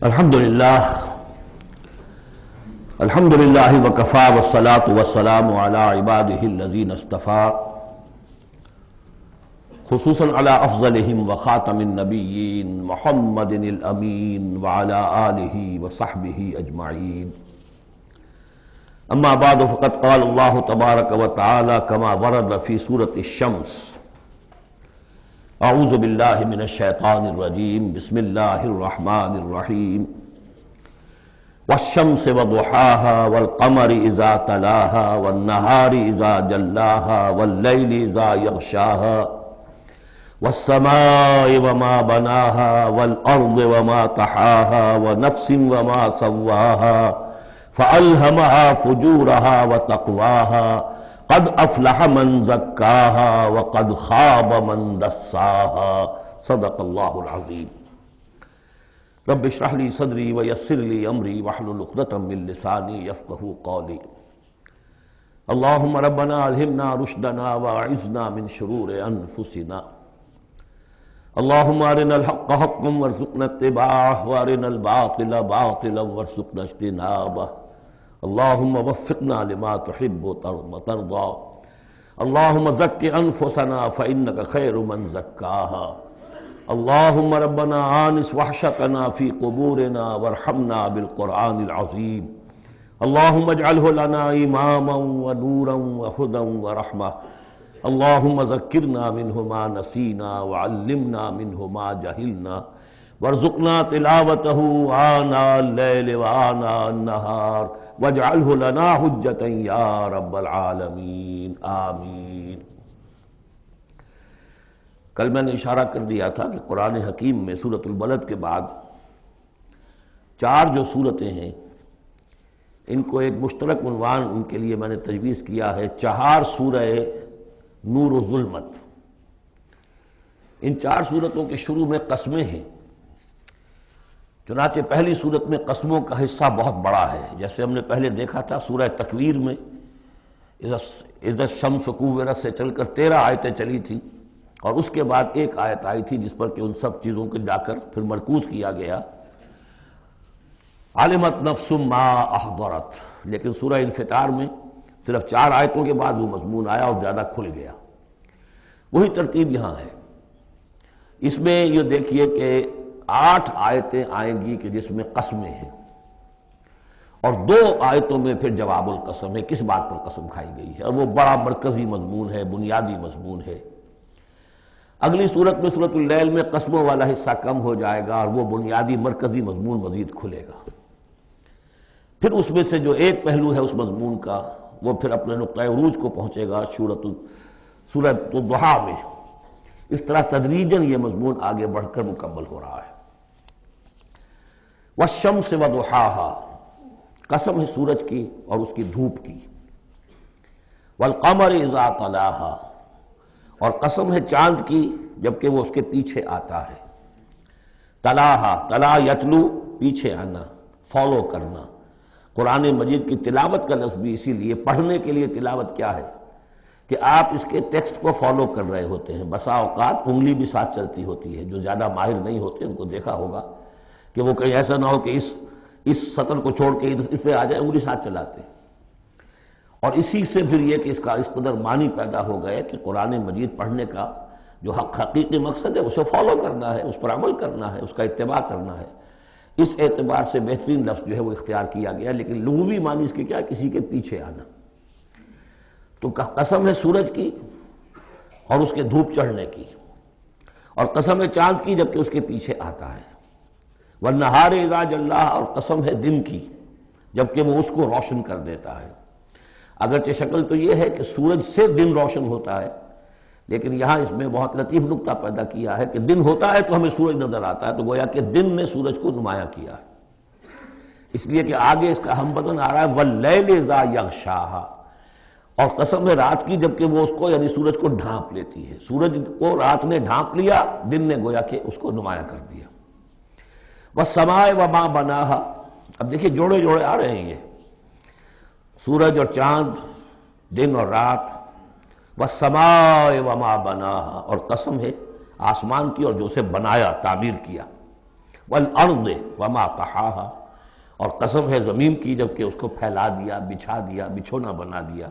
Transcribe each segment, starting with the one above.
الحمدللہ وکفا والصلاة والسلام علی عبادہ الذین اصطفیٰ خصوصاً علی افضلہم وخاتم النبیین محمد الامین وعلی آلہ وصحبہ اجمعین اما بعد فقد قال اللہ تبارک وتعالی کما ورد فی سورة الشمس اعوذ باللہ من الشیطان الرجیم بسم اللہ الرحمن الرحیم والشمس وضحاها والقمر اذا تلاها والنهار اذا جلاها والليل اذا يغشاها والسماء وما بناها والارض وما طحاها ونفس وما سواها فألهمها فجورها وتقواها قد افلح من زكاها وقد خاب من دساها صدق اللہ العظیم رب اشرح لی صدری ویسر لی امری واحلل عقدۃ من لسانی یفقہوا قولی اللہم ربنا الہمنا رشدنا واعذنا من شرور انفسنا اللہم ارنا الحق حقا وارزقنا اتباعہ وارنا الباطل باطلا وارزقنا اجتنابہ اللہم وفقنا لما تحب وترضى اللہم زک انفسنا فإنک خیر من زکاها اللہم ربنا آنس وحشتنا فی قبورنا وارحمنا بالقرآن العظیم اللہم اجعلہ لنا اماما ونورا وہدا ورحمہ اللہم ذکرنا منہ ما نسینا وعلمنا منہ ما جہلنا وارزقنا تلاوتہ آناء اللیل وآناء النہار واجعلہ لنا حجتا یا رب العالمین آمین۔ کل میں نے اشارہ کر دیا تھا کہ قرآن حکیم میں سورۃ البلد کے بعد چار جو صورتیں ہیں ان کو ایک مشترک عنوان ان کے لیے میں نے تجویز کیا ہے چہار سورہ نور و ظلمت۔ ان چار صورتوں کے شروع میں قسمیں ہیں، چنانچہ پہلی صورت میں قسموں کا حصہ بہت بڑا ہے، جیسے ہم نے پہلے دیکھا تھا سورہ تکویر میں اذا الشمس کورت سے چل کر 13 آیتیں چلی تھیں، اور اس کے بعد ایک آیت آئی تھی جس پر کہ ان سب چیزوں کو جا کر پھر مرکوز کیا گیا، علمت نفس ما احضرت۔ لیکن سورہ انفطار میں صرف 4 آیتوں کے بعد وہ مضمون آیا اور زیادہ کھل گیا۔ وہی ترتیب یہاں ہے۔ اس میں یہ دیکھیے کہ 8 آیتیں آئیں گی کہ جس میں قسمیں ہیں، اور 2 آیتوں میں پھر جواب القسم ہے، کس بات پر قسم کھائی گئی ہے، اور وہ بڑا مرکزی مضمون ہے، بنیادی مضمون ہے۔ اگلی صورت میں سورۃ اللیل میں قسموں والا حصہ کم ہو جائے گا اور وہ بنیادی مرکزی مضمون مزید کھلے گا۔ پھر اس میں سے جو ایک پہلو ہے اس مضمون کا وہ پھر اپنے نقطۂ عروج کو پہنچے گا سورۃ الضحیٰ میں۔ اس طرح تدریجاً یہ مضمون آگے بڑھ کر مکمل ہو رہا ہے۔ والشمس وضحاها، قسم ہے سورج کی اور اس کی دھوپ کی۔ والقمر اذا تلاها، اور قسم ہے چاند کی جبکہ وہ اس کے پیچھے آتا ہے۔ تلاہا، تلا یتلو، پیچھے آنا، فالو کرنا۔ قرآن مجید کی تلاوت کا لفظ بھی اسی لیے، پڑھنے کے لیے تلاوت کیا ہے کہ آپ اس کے ٹیکسٹ کو فالو کر رہے ہوتے ہیں۔ بسا اوقات انگلی بھی ساتھ چلتی ہوتی ہے، جو زیادہ ماہر نہیں ہوتے ان کو دیکھا ہوگا کہ وہ کہیں ایسا نہ ہو کہ اس سطر کو چھوڑ کے اس پہ آ جائے، انگلی ساتھ چلاتے ہیں۔ اور اسی سے پھر یہ کہ اس کا اس قدر معنی پیدا ہو گئے کہ قرآن مجید پڑھنے کا جو حقیقی مقصد ہے اسے فالو کرنا ہے، اس پر عمل کرنا ہے، اس کا اتباع کرنا ہے۔ اس اعتبار سے بہترین لفظ جو ہے وہ اختیار کیا گیا، لیکن لغوی معنی اس کے کیا، کسی کے پیچھے آنا۔ تو قسم ہے سورج کی اور اس کے دھوپ چڑھنے کی، اور قسم ہے چاند کی جبکہ اس کے پیچھے آتا ہے۔ والنہار اذا جلاها، اور قسم ہے دن کی جبکہ وہ اس کو روشن کر دیتا ہے۔ اگرچہ شکل تو یہ ہے کہ سورج سے دن روشن ہوتا ہے، لیکن یہاں اس میں بہت لطیف نکتہ پیدا کیا ہے کہ دن ہوتا ہے تو ہمیں سورج نظر آتا ہے، تو گویا کہ دن نے سورج کو نمایاں کیا ہے۔ اس لیے کہ آگے اس کا ہم بدن آ رہا ہے واللیل اذا یغشاها، اور قسم ہے رات کی جبکہ وہ اس کو یعنی سورج کو ڈھانپ لیتی ہے۔ سورج کو رات نے ڈھانپ لیا، دن نے گویا کہ اس کو نمایاں کر دیا۔ والسماء وما بناها، اب دیکھیے جوڑے جوڑے آ رہے ہیں، یہ سورج اور چاند، دن اور رات۔ والسماء وما بناها، اور قسم ہے آسمان کی اور جو اسے بنایا، تعمیر کیا۔ والارض وما طحاها، اور قسم ہے زمین کی جبکہ اس کو پھیلا دیا، بچھا دیا، بچھونا بنا دیا،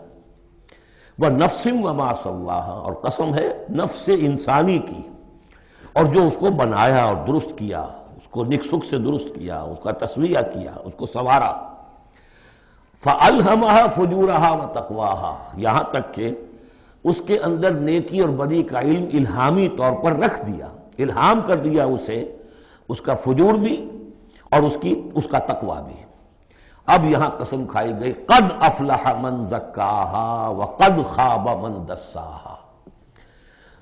والنفس وما سواها، اور قسم ہے نفس انسانی کی اور جو اس کو بنایا اور درست کیا، اس کو نک سک سے درست کیا، اس کا تسویہ کیا، اس کو سنوارا۔ فَأَلْهَمَهَا فُجُورَهَا وَتَقْوَاهَا، یہاں تک کہ اس کے اندر نیکی اور بدی کا علم الہامی طور پر رکھ دیا، الہام کر دیا اسے، اس کا فجور بھی اور اس کا تقوی بھی۔ اب یہاں قسم کھائی گئی قد افلح من زکاہا وقد خاب من دساہا،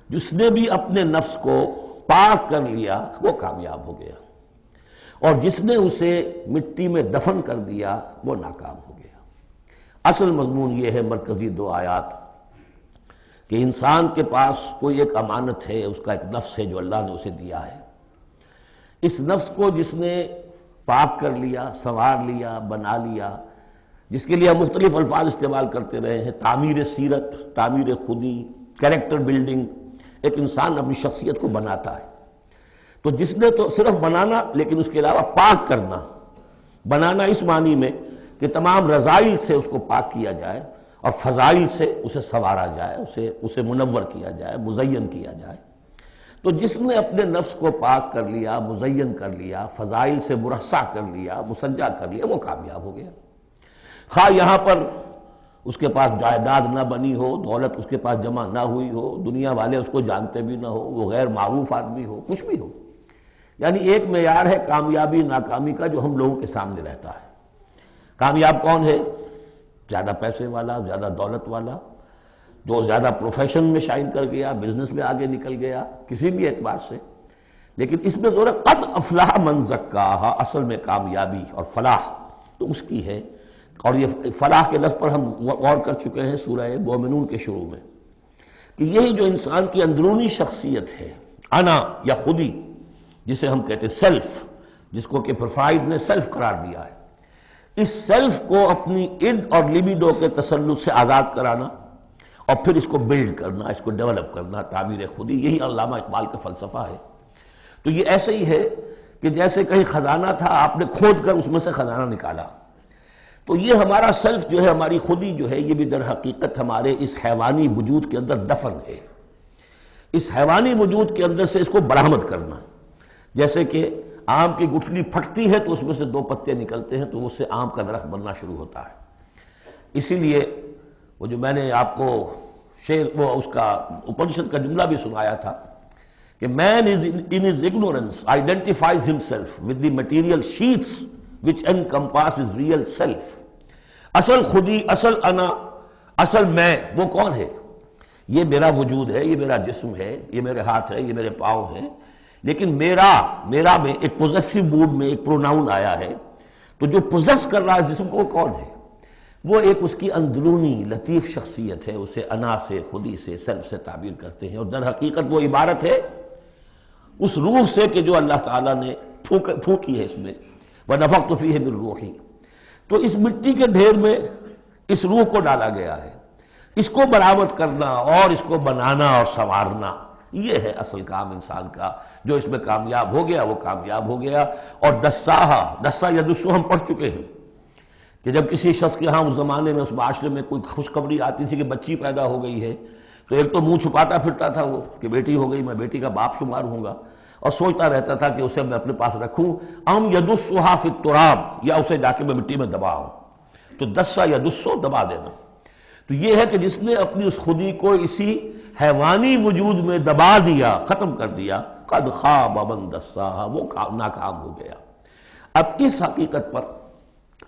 جس نے بھی اپنے نفس کو پاک کر لیا وہ کامیاب ہو گیا، اور جس نے اسے مٹی میں دفن کر دیا وہ ناکام ہو گیا۔ اصل مضمون یہ ہے مرکزی دو آیات کہ انسان کے پاس کوئی ایک امانت ہے، اس کا ایک نفس ہے جو اللہ نے اسے دیا ہے۔ اس نفس کو جس نے پاک کر لیا، سنوار لیا، بنا لیا، جس کے لیے ہم مختلف الفاظ استعمال کرتے رہے ہیں، تعمیر سیرت، تعمیر خودی، کریکٹر بلڈنگ، ایک انسان اپنی شخصیت کو بناتا ہے۔ تو جس نے تو صرف بنانا، لیکن اس کے علاوہ پاک کرنا، بنانا اس معنی میں کہ تمام رذائل سے اس کو پاک کیا جائے اور فضائل سے اسے سنوارا جائے، اسے منور کیا جائے، مزین کیا جائے۔ تو جس نے اپنے نفس کو پاک کر لیا، مزین کر لیا، فضائل سے مرصع کر لیا، مسجع کر لیا، وہ کامیاب ہو گیا۔ خواہ یہاں پر اس کے پاس جائیداد نہ بنی ہو، دولت اس کے پاس جمع نہ ہوئی ہو، دنیا والے اس کو جانتے بھی نہ ہو، وہ غیر معروف آدمی ہو، کچھ بھی ہو، یعنی ایک معیار ہے کامیابی ناکامی کا جو ہم لوگوں کے سامنے رہتا ہے۔ کامیاب کون ہے؟ زیادہ پیسے والا، زیادہ دولت والا، جو زیادہ پروفیشن میں شائن کر گیا، بزنس میں آگے نکل گیا، کسی بھی اعتبار سے۔ لیکن اس میں زور ہے قد افلح من زکاہا، اصل میں کامیابی اور فلاح تو اس کی ہے۔ اور یہ فلاح کے لفظ پر ہم غور کر چکے ہیں سورہ مومنون کے شروع میں، کہ یہی جو انسان کی اندرونی شخصیت ہے، انا یا خودی، جسے ہم کہتے ہیں سیلف، جس کو کہ پروفائڈ نے سیلف قرار دیا ہے، اس سیلف کو اپنی اڈ اور لیبیڈو کے تسلط سے آزاد کرانا اور پھر اس کو بلڈ کرنا، اس کو ڈیولپ کرنا، تعمیر خودی، یہی علامہ اقبال کا فلسفہ ہے۔ تو یہ ایسے ہی ہے کہ جیسے کہیں خزانہ تھا، آپ نے کھود کر اس میں سے خزانہ نکالا، تو یہ ہمارا سیلف جو ہے، ہماری خودی جو ہے، یہ بھی در حقیقت ہمارے اس حیوانی وجود کے اندر دفن ہے۔ اس حیوانی وجود کے اندر سے اس کو برآمد کرنا، جیسے کہ آم کی گٹھلی پھٹتی ہے تو اس میں سے دو پتے نکلتے ہیں، تو اس سے آم کا درخت بننا شروع ہوتا ہے۔ اسی لیے وہ جو میں نے آپ کو وہ اس کا اپنشد کا جملہ بھی سنایا تھا کہ man is in his ignorance identifies himself with the material sheets which encompass his real self۔ اصل خودی، اصل انا، اصل میں وہ کون ہے؟ یہ میرا وجود ہے، یہ میرا جسم ہے، یہ میرے ہاتھ ہے، یہ میرے پاؤں ہیں، لیکن میرا میں ایک پوزیسو موڈ میں ایک پروناؤن آیا ہے، تو جو پوزیس کر رہا ہے جسم کو وہ کون ہے؟ وہ ایک اس کی اندرونی لطیف شخصیت ہے، اسے انا سے، خودی سے، سیلف سے تعبیر کرتے ہیں، اور در حقیقت وہ عبارت ہے اس روح سے کہ جو اللہ تعالیٰ نے پھونکی ہے اس میں، وَنَفَخْتُ فِيهِ مِن رُوحِي۔ تو اس مٹی کے ڈھیر میں اس روح کو ڈالا گیا ہے، اس کو برآمد کرنا اور اس کو بنانا اور سنوارنا، یہ ہے اصل کام انسان کا۔ جو اس میں کامیاب ہو گیا وہ کامیاب ہو گیا۔ اور دسا یدسو ہم پڑھ چکے ہیں کہ جب کسی شخص کے ہاں اس زمانے میں، اس معاشرے میں کوئی خوشخبری آتی تھی کہ بچی پیدا ہو گئی ہے، تو ایک تو منہ چھپاتا پھرتا تھا وہ کہ بیٹی ہو گئی، میں بیٹی کا باپ شمار ہوں گا، اور سوچتا رہتا تھا کہ اسے میں اپنے پاس رکھوں، ام یدسھا فی التراب، یا اسے جا کے میں مٹی میں دباؤں۔ تو دسا یدسو، دبا دینا۔ تو یہ ہے کہ جس نے اپنی اس خودی کو اسی حیوانی وجود میں دبا دیا، ختم کر دیا، قد خاب من دساہا، وہ ناکام ہو گیا۔ اب اس حقیقت پر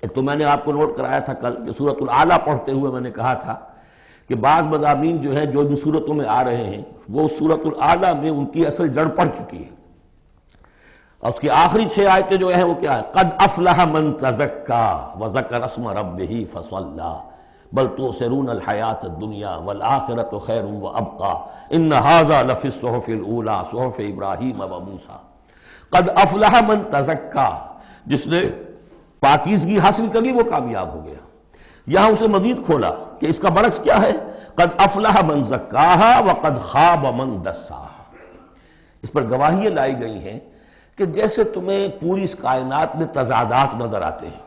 ایک تو میں نے آپ کو نوٹ کرایا تھا کل کہ سورۃ الاعلیٰ پڑھتے ہوئے میں نے کہا تھا کہ بعض مضامین جو ہیں جو ان صورتوں میں آ رہے ہیں وہ سورۃ الاعلیٰ میں ان کی اصل جڑ پڑ چکی ہے، اور اس کی آخری 6 آیتیں جو ہیں وہ کیا ہے؟ قد افلح من تزکا وذکر اسم ربہ فصلی بل تؤثرون الحیاۃ الدنیا والآخرۃ خیر وابقی ان ھذا لفی الصحف الاولی صحف ابراہیم وموسیٰ۔ قد افلح من تزکا، جس نے پاکیزگی حاصل کر لی وہ کامیاب ہو گیا۔ یہاں اسے مزید کھولا کہ اس کا برعکس کیا ہے؟ قد افلح من زکاہا وقد خاب من دساہا۔ اس پر گواہیاں لائی گئی ہیں کہ جیسے تمہیں پوری اس کائنات میں تضادات نظر آتے ہیں،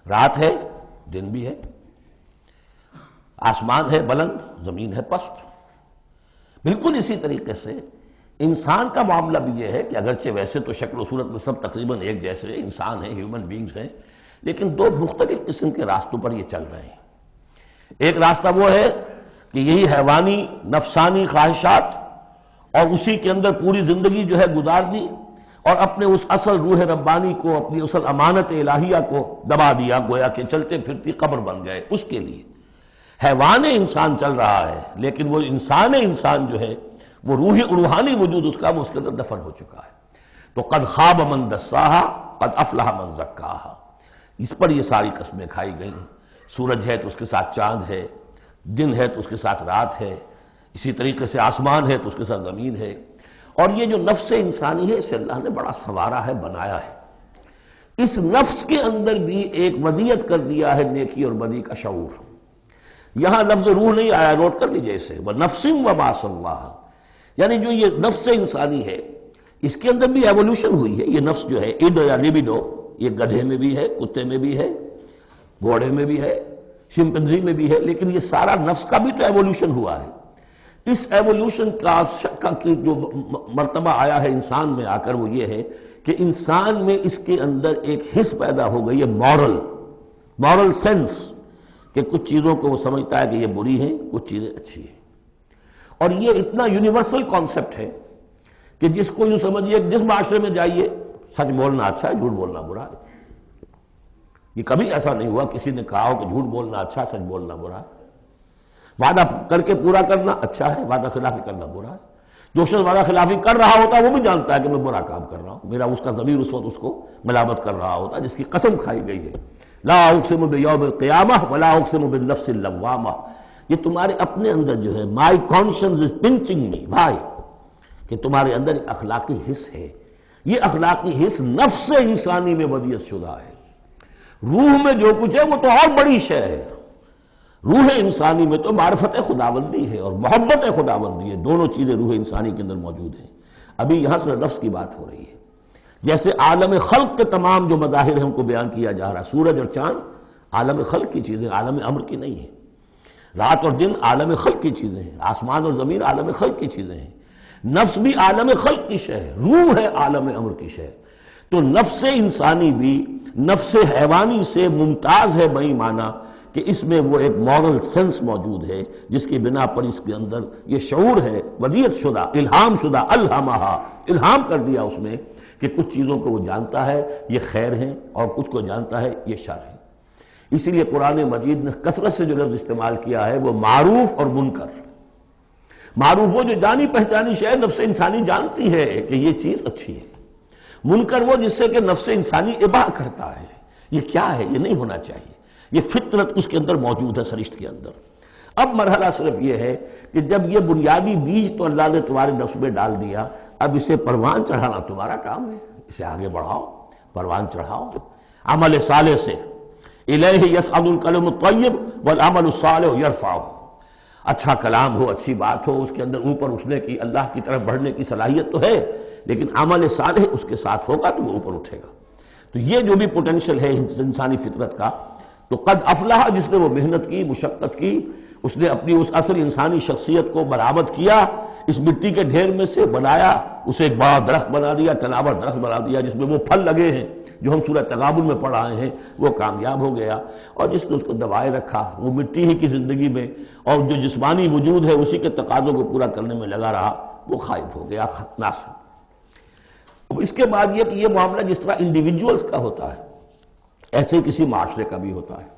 رات ہے دن بھی ہے، آسمان ہے بلند زمین ہے پست، بالکل اسی طریقے سے انسان کا معاملہ بھی یہ ہے کہ اگرچہ ویسے تو شکل و صورت میں سب تقریباً ایک جیسے انسان ہیں، ہیومن بینگز ہیں، لیکن دو مختلف قسم کے راستوں پر یہ چل رہے ہیں۔ ایک راستہ وہ ہے کہ یہی حیوانی نفسانی خواہشات اور اسی کے اندر پوری زندگی جو ہے گزار دی، اور اپنے اس اصل روح ربانی کو، اپنی اصل امانت الہیہ کو دبا دیا، گویا کہ چلتے پھرتی قبر بن گئے۔ اس کے لیے حیوان انسان چل رہا ہے، لیکن وہ انسان جو ہے وہ روحانی وجود اس کا وہ اس کے اندر دفن ہو چکا ہے۔ تو قد خاب من دساہا قد افلح من زکاہا، اس پر یہ ساری قسمیں کھائی گئیں۔ سورج ہے تو اس کے ساتھ چاند ہے، دن ہے تو اس کے ساتھ رات ہے، اسی طریقے سے آسمان ہے تو اس کے ساتھ زمین ہے، اور یہ جو نفس انسانی ہے اسے اللہ نے بڑا سنوارا ہے، بنایا ہے۔ اس نفس کے اندر بھی ایک ودیت کر دیا ہے نیکی اور بدی کا شعور۔ یہاں لفظ روح نہیں آیا، نوٹ کر لیجئے اسے، وَنَفْسٍ وَمَا سَوَّاهَا، یعنی جو یہ نفس انسانی ہے اس کے اندر بھی ایوولوشن ہوئی ہے۔ یہ نفس جو ہے ایڈو یا لیبیڈو، یہ گدھے میں بھی ہے، کتے میں بھی ہے، گھوڑے میں بھی ہے، شمپنزی میں بھی ہے، لیکن یہ سارا نفس کا بھی تو ایوولوشن ہوا ہے۔ اس ایوولوشن کا جو مرتبہ آیا ہے انسان میں آ کر وہ یہ ہے کہ انسان میں اس کے اندر ایک حس پیدا ہو گئی ہے، مورل سینس، کہ کچھ چیزوں کو وہ سمجھتا ہے کہ یہ بری ہیں، کچھ چیزیں اچھی ہیں۔ اور یہ اتنا یونیورسل کانسیپٹ ہے کہ جس کو یوں سمجھیے کہ جس معاشرے میں جائیے سچ بولنا اچھا ہے، جھوٹ بولنا برا ہے۔ یہ کبھی ایسا نہیں ہوا کسی نے کہا ہو کہ جھوٹ بولنا اچھا ہے، سچ بولنا برا ہے۔ وعدہ کر کے پورا کرنا اچھا ہے، وعدہ خلافی کرنا برا ہے۔ جو شخص وعدہ خلافی کر رہا ہوتا ہے وہ بھی جانتا ہے کہ میں برا کام کر رہا ہوں، میرا اس کا ضمیر اس وقت اس کو ملامت کر رہا ہوتا ہے، جس کی قسم کھائی گئی ہے، لا اقسم بیوم القیامہ ولا اقسم بالنفس اللوامہ۔ یہ تمہارے اپنے اندر جو ہے مائی کانشنس از پنچنگ می بھائی، کہ تمہارے اندر ایک اخلاقی حس ہے۔ یہ اخلاقی حس نفس انسانی میں ودیت شدہ ہے۔ روح میں جو کچھ ہے وہ تو اور بڑی شے ہے۔ روح انسانی میں تو معرفت خداوندی ہے اور محبت خداوندی ہے، دونوں چیزیں روح انسانی کے اندر موجود ہیں۔ ابھی یہاں سے نفس کی بات ہو رہی ہے۔ جیسے عالم خلق کے تمام جو مظاہر ہیں ان کو بیان کیا جا رہا ہے، سورج اور چاند عالم خلق کی چیزیں، عالم امر کی نہیں ہیں۔ رات اور دن عالم خلق کی چیزیں ہیں، آسمان اور زمین عالم خلق کی چیزیں ہیں۔ نفس بھی عالم خلق کی شے ہے، روح ہے عالم امر کی شے۔ تو نفس انسانی بھی نفس حیوانی سے ممتاز ہے بئی معنی کہ اس میں وہ ایک مورل سینس موجود ہے، جس کی بنا پر اس کے اندر یہ شعور ہے، ودیت شدہ، الہام شدہ، الہمہا، الہام کر دیا اس میں کہ کچھ چیزوں کو وہ جانتا ہے یہ خیر ہیں اور کچھ کو جانتا ہے یہ شر ہے۔ اسی لیے قرآن مجید نے کثرت سے جو لفظ استعمال کیا ہے وہ معروف اور منکر۔ معروف وہ جو جانی پہچانی شے نفس انسانی جانتی ہے کہ یہ چیز اچھی ہے، منکر وہ جس سے کہ نفس انسانی اباح کرتا ہے، یہ کیا ہے، یہ نہیں ہونا چاہیے، یہ فطرت اس کے اندر موجود ہے، سرشت کے اندر۔ اب مرحلہ صرف یہ ہے کہ جب یہ بنیادی بیج تو اللہ نے تمہارے نفس میں ڈال دیا، اب اسے پروان چڑھانا تمہارا کام ہے، اسے آگے بڑھاؤ، پروان چڑھاؤ عمل صالح سے۔ الیہ یصعد الکلم الطیب والعمل الصالح یرفعہ، اچھا کلام ہو، اچھی بات ہو، اس کے اندر اوپر اٹھنے کی، اللہ کی طرف بڑھنے کی صلاحیت تو ہے، لیکن عمل صالح اس کے ساتھ ہوگا تو وہ اوپر اٹھے گا۔ تو یہ جو بھی پوٹینشل ہے انسانی فطرت کا، تو قد افلح جس نے وہ محنت کی، مشقت کی، اس نے اپنی اس اصل انسانی شخصیت کو برآمد کیا، اس مٹی کے ڈھیر میں سے بنایا، اسے ایک بڑا درخت بنا دیا، تناور درخت بنا دیا جس میں وہ پھل لگے ہیں جو ہم سورہ تغابن میں پڑھ رہے ہیں، وہ کامیاب ہو گیا۔ اور جس نے اس کو دبائے رکھا، وہ مٹی ہی کی زندگی میں اور جو جسمانی وجود ہے اسی کے تقاضوں کو پورا کرنے میں لگا رہا، وہ غائب ہو گیا، ناس۔ اب اس کے بعد یہ کہ یہ معاملہ جس طرح انڈیویجولز کا ہوتا ہے ایسے کسی معاشرے کا بھی ہوتا ہے۔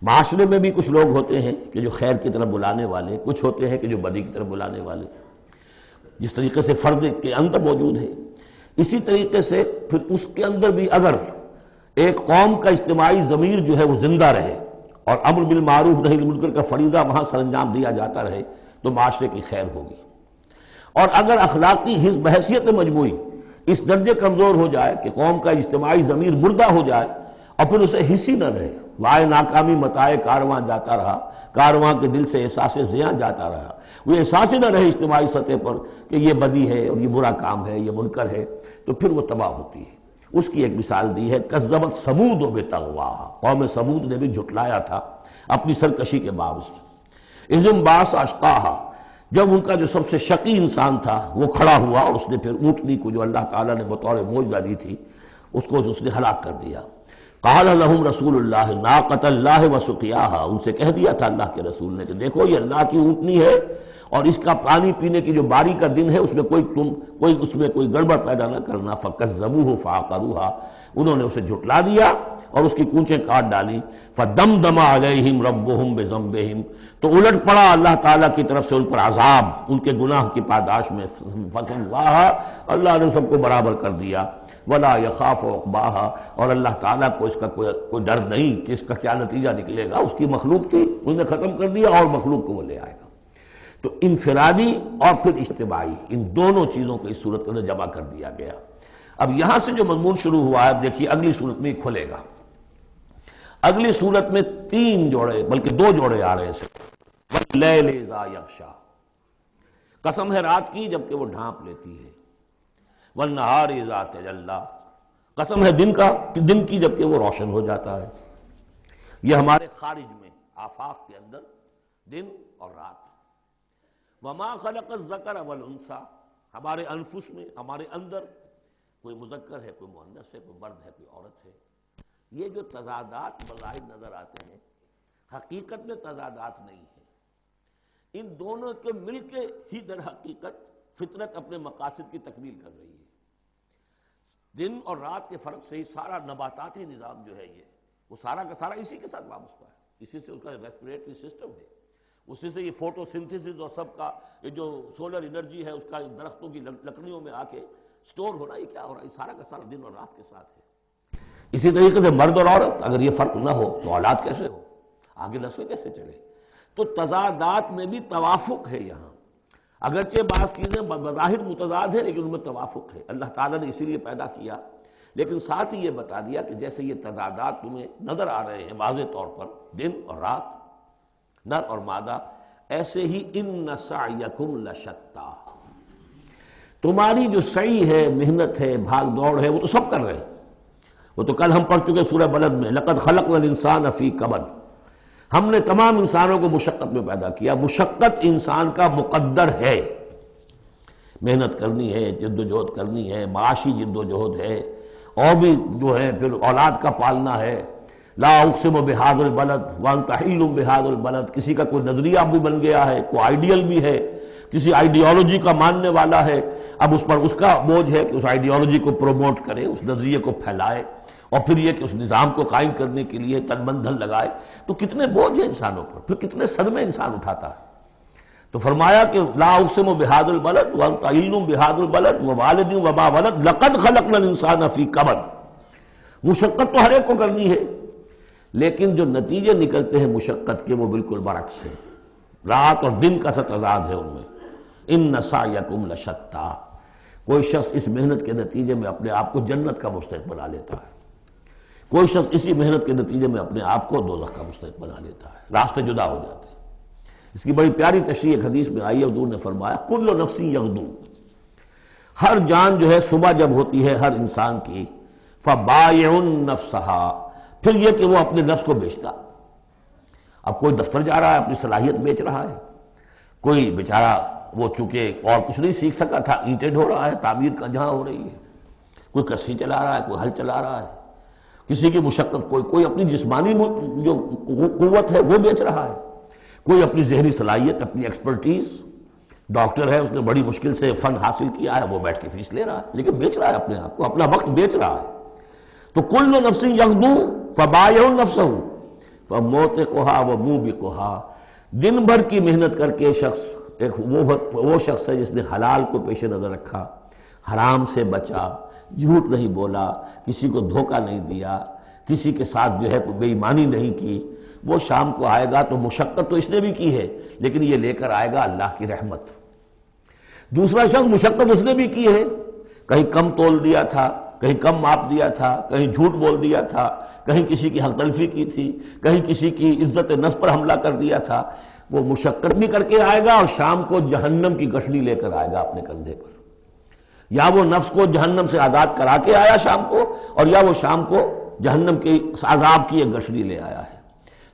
معاشرے میں بھی کچھ لوگ ہوتے ہیں کہ جو خیر کی طرف بلانے والے، کچھ ہوتے ہیں کہ جو بدی کی طرف بلانے والے، جس طریقے سے فرد کے اندر موجود ہے اسی طریقے سے پھر اس کے اندر بھی اگر ایک قوم کا اجتماعی ضمیر جو ہے وہ زندہ رہے اور امر بالمعروف نہی عن المنکر کا فریضہ وہاں سر انجام دیا جاتا رہے تو معاشرے کی خیر ہوگی۔ اور اگر اخلاقی حس بحیثیت مجموعی اس درجے کمزور ہو جائے کہ قوم کا اجتماعی ضمیر مردہ ہو جائے اور پھر اسے حس ہی نہ رہے، وائے ناکامی متائے کارواں جاتا رہا، کارواں کے دل سے احساس زیاں جاتا رہا، وہ احساس ہی نہ رہے اجتماعی سطح پر کہ یہ بدی ہے اور یہ برا کام ہے، یہ منکر ہے، تو پھر وہ تباہ ہوتی ہے۔ اس کی ایک مثال دی ہے، کذبت ثمود بطغواہا، قوم ثمود نے بھی جھٹلایا تھا اپنی سرکشی کے باوجود۔ اذ انبعث اشقاہا، جب ان کا جو سب سے شقی انسان تھا وہ کھڑا ہوا اور اس نے پھر اونٹنی کو جو اللہ تعالیٰ نے بطور معجزہ دی تھی اس کو اس نے ہلاک کر دیا۔ قال لهم رسول اللہ ناقۃ اللہ وسقیاہا، ان سے کہہ دیا تھا اللہ کے رسول نے کہ دیکھو یہ اللہ کی اونٹنی ہے اور اس کا پانی پینے کی جو باری کا دن ہے اس میں کوئی گڑبڑ پیدا نہ کرنا۔ فکذبوہ فعقروہا، انہوں نے اسے جھٹلا دیا اور اس کی کونچیں کاٹ ڈالی۔ فدمدم علیہم ربہم بذنبہم، تو الٹ پڑا اللہ تعالیٰ کی طرف سے ان پر عذاب ان کے گناہ کی پاداش میں۔ فسواہا، اللہ نے سب کو برابر کر دیا۔ ولا یخاف عقباہا، اور اللہ تعالیٰ کو اس کا کوئی ڈر نہیں کہ اس کا کیا نتیجہ نکلے گا، اس کی مخلوق تھی اس نے ختم کر دیا اور مخلوق کو وہ لے آئے گا۔ تو انفرادی اور پھر اجتماعی، ان دونوں چیزوں کو اس صورت کے اندر جمع کر دیا گیا۔ اب یہاں سے جو مضمون شروع ہوا ہے دیکھیے اگلی صورت میں کھلے گا۔ اگلی صورت میں 3 جوڑے بلکہ 2 جوڑے آ رہے ہیں صرف۔ واللیل اذا یغشا، قسم ہے رات کی جبکہ وہ ڈھانپ لیتی ہے۔ والنہار اذا تجلی، قسم ہے دن کی جبکہ وہ روشن ہو جاتا ہے۔ یہ ہمارے خارج میں آفاق کے اندر دن اور رات۔ وما خلق الذکر والانثی، ہمارے انفس میں ہمارے اندر کوئی مذکر ہے، کوئی مؤنث ہے، کوئی مرد ہے، کوئی عورت ہے۔ یہ جو تضادات بظاہر نظر آتے ہیں حقیقت میں تضادات نہیں ہیں، ان دونوں کے مل کے ہی در حقیقت فطرت اپنے مقاصد کی تکمیل کر رہی ہے۔ دن اور رات کے فرق سے ہی سارا نباتاتی نظام جو ہے یہ وہ سارا کا سارا اسی کے ساتھ وابستہ ہے، اسی سے اس کا ریسپریٹری سسٹم ہے، اسی سے یہ فوٹو سنتھسس اور سب کا یہ جو سولر انرجی ہے اس کا درختوں کی لکڑیوں میں آ کے سٹور ہو رہا ہے۔ یہ کیا ہو رہا ہے؟ سارا کا سارا دن اور رات کے ساتھ ہے۔ اسی طریقے سے مرد اور عورت، اگر یہ فرق نہ ہو تو اولاد کیسے ہو، آگے نسل کیسے چلے؟ تو تضادات میں بھی توافق ہے یہاں، اگرچہ بعض چیزیں بظاہر متضاد ہیں لیکن ان میں توافق ہے، اللہ تعالیٰ نے اسی لیے پیدا کیا، لیکن ساتھ ہی یہ بتا دیا کہ جیسے یہ تضادات تمہیں نظر آ رہے ہیں واضح طور پر، دن اور رات، نر اور مادہ، ایسے ہی ان سعیکم لشتی، تمہاری جو سعی ہے، محنت ہے، بھاگ دوڑ ہے، وہ تو سب کر رہے ہیں۔ وہ تو کل ہم پڑھ چکے سورہ بلد میں، لقد خلقنا الانسان فی کبد، ہم نے تمام انسانوں کو مشقت میں پیدا کیا۔ مشقت انسان کا مقدر ہے، محنت کرنی ہے، جد و جہد کرنی ہے، معاشی جد و جہد ہے، اور بھی جو ہے پھر اولاد کا پالنا ہے۔ لا اقسم بہذا البلد وانت حل بہذا البلد، کسی کا کوئی نظریہ بھی بن گیا ہے، کوئی آئیڈیل بھی ہے، کسی آئیڈیالوجی کا ماننے والا ہے، اب اس پر اس کا بوجھ ہے کہ اس آئیڈیالوجی کو پروموٹ کرے، اس نظریے کو پھیلائے، اور پھر یہ کہ اس نظام کو قائم کرنے کے لیے تن من دھن لگائے۔ تو کتنے بوجھ ہیں انسانوں پر، پھر کتنے صدمے انسان اٹھاتا ہے۔ تو فرمایا کہ لا اقسم بہذا البلد وانت حل بہذا البلد ووالد وما ولد لقد خلقنا الانسان فی کبد، مشقت تو ہر ایک کو کرنی ہے، لیکن جو نتیجے نکلتے ہیں مشقت کے وہ بالکل برعکس ہیں، رات اور دن کا سا تضاد ہے ان میں۔ ان سعیکم لشتی، کوئی شخص اس محنت کے نتیجے میں اپنے آپ کو جنت کا مستحق بنا لیتا ہے، کوئی شخص اسی محنت کے نتیجے میں اپنے آپ کو دوزخ کا مستحق بنا لیتا ہے، راستے جدا ہو جاتے ہیں۔ اس کی بڑی پیاری تشریح ایک حدیث میں آئی ہے، حضور نے فرمایا کل نفس یغدو، ہر جان جو ہے صبح جب ہوتی ہے ہر انسان کی، فبائع نفسہا، پھر یہ کہ وہ اپنے نفس کو بیچتا۔ اب کوئی دفتر جا رہا ہے اپنی صلاحیت بیچ رہا ہے، کوئی بیچارہ وہ چونکہ اور کچھ نہیں سیکھ سکا تھا، اینٹیں ڈھو رہا ہے، تعمیر کا جہاں ہو رہی ہے، کوئی کسی چلا رہا ہے، کوئی ہل چلا رہا ہے، کسی کی مشقت، کوئی اپنی جسمانی جو قوت ہے وہ بیچ رہا ہے، کوئی اپنی ذہنی صلاحیت، اپنی ایکسپرٹیز، ڈاکٹر ہے اس نے بڑی مشکل سے فن حاصل کیا ہے، وہ بیٹھ کے فیس لے رہا ہے، لیکن بیچ رہا ہے اپنے آپ کو، اپنا وقت بیچ رہا ہے۔ تو کل نفس یغدو فبائع نفسہ فموتقھا وموبقھا، دن بھر کی محنت کر کے شخص ایک وہ شخص ہے جس نے حلال کو پیش نظر رکھا، حرام سے بچا، جھوٹ نہیں بولا، کسی کو دھوکہ نہیں دیا، کسی کے ساتھ جو ہے بے ایمانی نہیں کی، وہ شام کو آئے گا تو مشقت تو اس نے بھی کی ہے لیکن یہ لے کر آئے گا اللہ کی رحمت۔ دوسرا شخص مشقت اس نے بھی کی ہے، کہیں کم تول دیا تھا، کہیں کم ماپ دیا تھا، کہیں جھوٹ بول دیا تھا، کہیں کسی کی حق تلفی کی تھی، کہیں کسی کی عزت نفس پر حملہ کر دیا تھا، وہ مشقت بھی کر کے آئے گا اور شام کو جہنم کی گٹھڑی لے کر آئے گا اپنے کندھے پر. یا وہ نفس کو جہنم سے آزاد کرا کے آیا شام کو، اور یا وہ شام کو جہنم کے عذاب کی ایک گٹھڑی لے آیا ہے.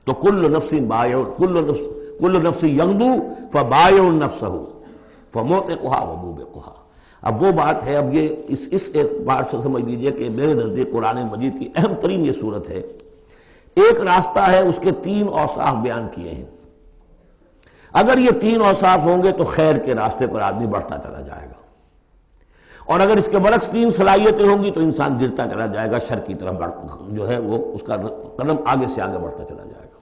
تو کل نفس یغدو فبائع نفسہ فموتقھا وموبقھا. اب وہ بات ہے، اب یہ اس اعتبار سے سمجھ لیجئے کہ میرے نزدیک قرآن مجید کی اہم ترین یہ صورت ہے. ایک راستہ ہے، اس کے 3 اوصاف بیان کیے ہیں. اگر یہ 3 اوصاف ہوں گے تو خیر کے راستے پر آدمی بڑھتا چلا جائے گا، اور اگر اس کے برعکس 3 صلاحیتیں ہوں گی تو انسان گرتا چلا جائے گا، شر کی طرف جو ہے وہ اس کا قدم آگے سے آگے بڑھتا چلا جائے گا.